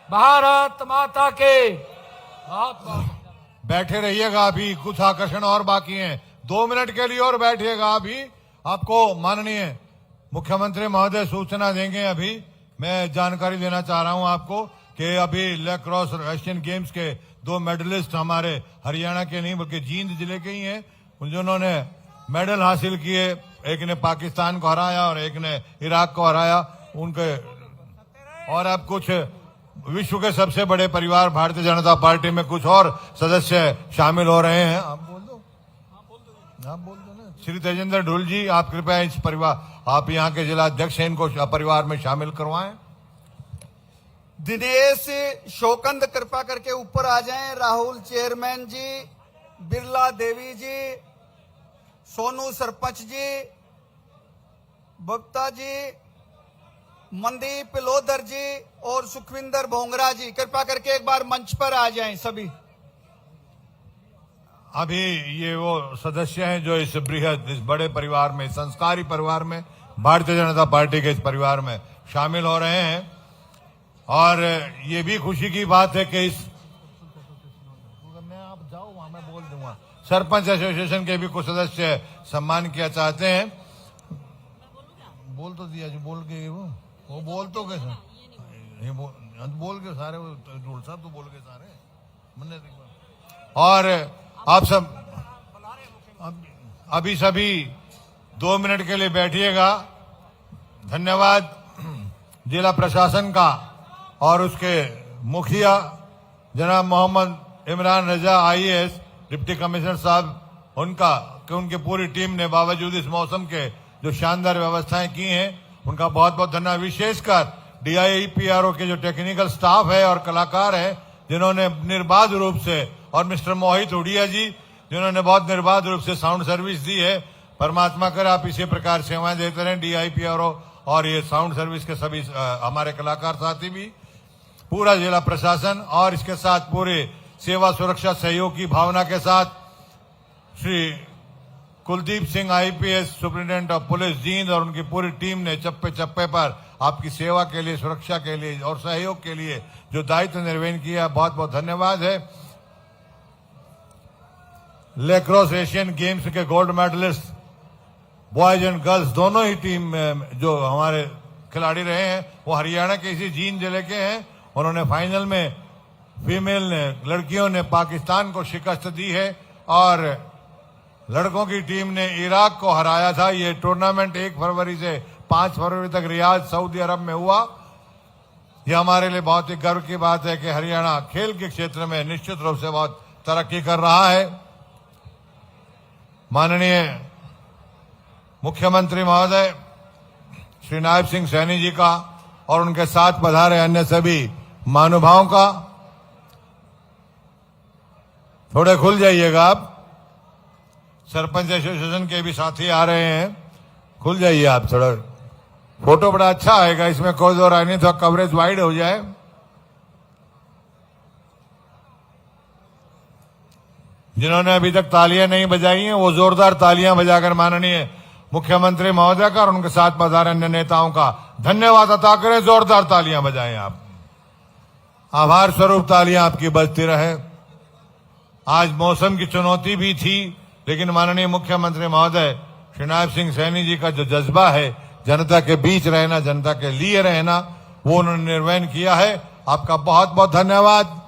[SPEAKER 7] भारत माता के। बहुत बहुत
[SPEAKER 2] बैठे रहिएगा, अभी कुछ आकर्षण और बाकी हैं। 2 मिनट के लिए और बैठिएगा। अभी आपको माननीय मुख्यमंत्री महोदय सूचना देंगे। अभी मैं जानकारी देना चाह रहा हूं आपको कि अभी लैक्रोस एशियन गेम्स के 2 मेडलिस्ट हमारे हरियाणा के नहीं बल्कि जींद जिले के ही हैं, जिन्होंने मेडल हासिल किए। एक ने पाकिस्तान को हराया और एक ने इराक को हराया। उनके और अब कुछ विश्व के सबसे बड़े परिवार भारतीय जनता पार्टी में कुछ और सदस्य शामिल हो रहे हैं। आप बोल दो, आप बोल दो ना। श्री तेजेंद्र ढुल जी, आप कृपया इस परिवार, आप यहाँ के जिला अध्यक्ष हैं, इनको परिवार में शामिल करवाएं।
[SPEAKER 3] दिनेश शोकंद कृपा करके ऊपर आ जाएं। राहुल चेयरमैन जी, बिरला देवी जी, सोनू सरपंच जी, बक्ता जी, मनदीप लोधर जी और सुखविंदर भोंगरा जी, कृपा करके एक बार मंच पर आ जाएं सभी।
[SPEAKER 2] अभी ये वो सदस्य हैं जो इस बृहद, इस बड़े परिवार में, संस्कारी परिवार में, भारतीय जनता पार्टी के इस परिवार में शामिल हो रहे हैं। और ये भी खुशी की बात है कि इस आप जाओ वहां, मैं बोल दूंगा, सरपंच एसोसिएशन के भी कुछ सदस्य सम्मान किया चाहते हैं। बोल तो दिया जो बोल के वो बोल तो कैसे ये बोल के सारे साहब तो बोल के सारे मैंने। और आप सब अभी सभी 2 मिनट के लिए बैठिएगा। धन्यवाद जिला प्रशासन का और उसके मुखिया जनाब मोहम्मद इमरान रजा IAS डिप्टी कमिश्नर साहब, उनका कि उनकी पूरी टीम ने बावजूद इस मौसम के जो शानदार व्यवस्थाएं की हैं, उनका बहुत बहुत धन्यवाद। विशेषकर DIPRO के जो टेक्निकल स्टाफ है और कलाकार है जिन्होंने निर्बाध रूप से, और मिस्टर मोहित उड़िया जी जिन्होंने बहुत निर्बाध रूप से साउंड सर्विस दी है। परमात्मा करे आप इसी प्रकार सेवाएं देते रहें, DIPRO और ये साउंड सर्विस के सभी हमारे कलाकार साथी भी, पूरा जिला प्रशासन और इसके साथ पूरे सेवा सुरक्षा सहयोग की भावना के साथ Shri Kuldeep Singh IPS superintendent of police Jind और उनकी पूरी टीम ने चप्पे चप्पे पर आपकी सेवा के लिए, सुरक्षा के लिए और सहयोग के लिए जो दायित्व निर्वहन किया, बहुत बहुत धन्यवाद है। लैक्रोस एशियन गेम्स के gold medallist boys and girls दोनों ही टीम में जो हमारे खिलाड़ी रहे हैं वो हरियाणा के इसी जींद जिले के हैं। उन्होंने फाइनल में फीमेल ने, लड़कियों ने पाकिस्तान को शिकस्त दी है और लड़कों की टीम ने इराक को हराया था। ये टूर्नामेंट 1 फरवरी से 5 फरवरी तक रियाद सऊदी अरब में हुआ। यह हमारे लिए बहुत ही गर्व की बात है कि हरियाणा खेल के क्षेत्र में निश्चित रूप से बहुत तरक्की कर रहा है। माननीय मुख्यमंत्री महोदय श्री नायब सिंह सैनी जी का और उनके साथ पधारे अन्य सभी महानुभावों का, थोड़े खुल जाइएगा आप। सरपंच एसोसिएशन के भी साथी आ रहे हैं, खुल जाइए आप थोड़ा। फोटो बड़ा अच्छा आएगा, इसमें कोई दो राय नहीं, थोड़ा कवरेज वाइड हो जाए। जिन्होंने अभी तक तालियां नहीं बजाई हैं वो जोरदार तालियां बजाकर माननीय मुख्यमंत्री महोदय का और उनके साथ पधारे अन्य नेताओं का धन्यवाद अता करें। जोरदार तालियां बजाएं आप। आभार स्वरूप तालियां आपकी बजती रहे। आज मौसम की चुनौती भी थी, लेकिन माननीय मुख्यमंत्री महोदय श्री नायब सिंह सैनी जी का जो जज्बा है जनता के बीच रहना, जनता के लिए रहना, वो उन्होंने निर्वहन किया है। आपका बहुत बहुत धन्यवाद।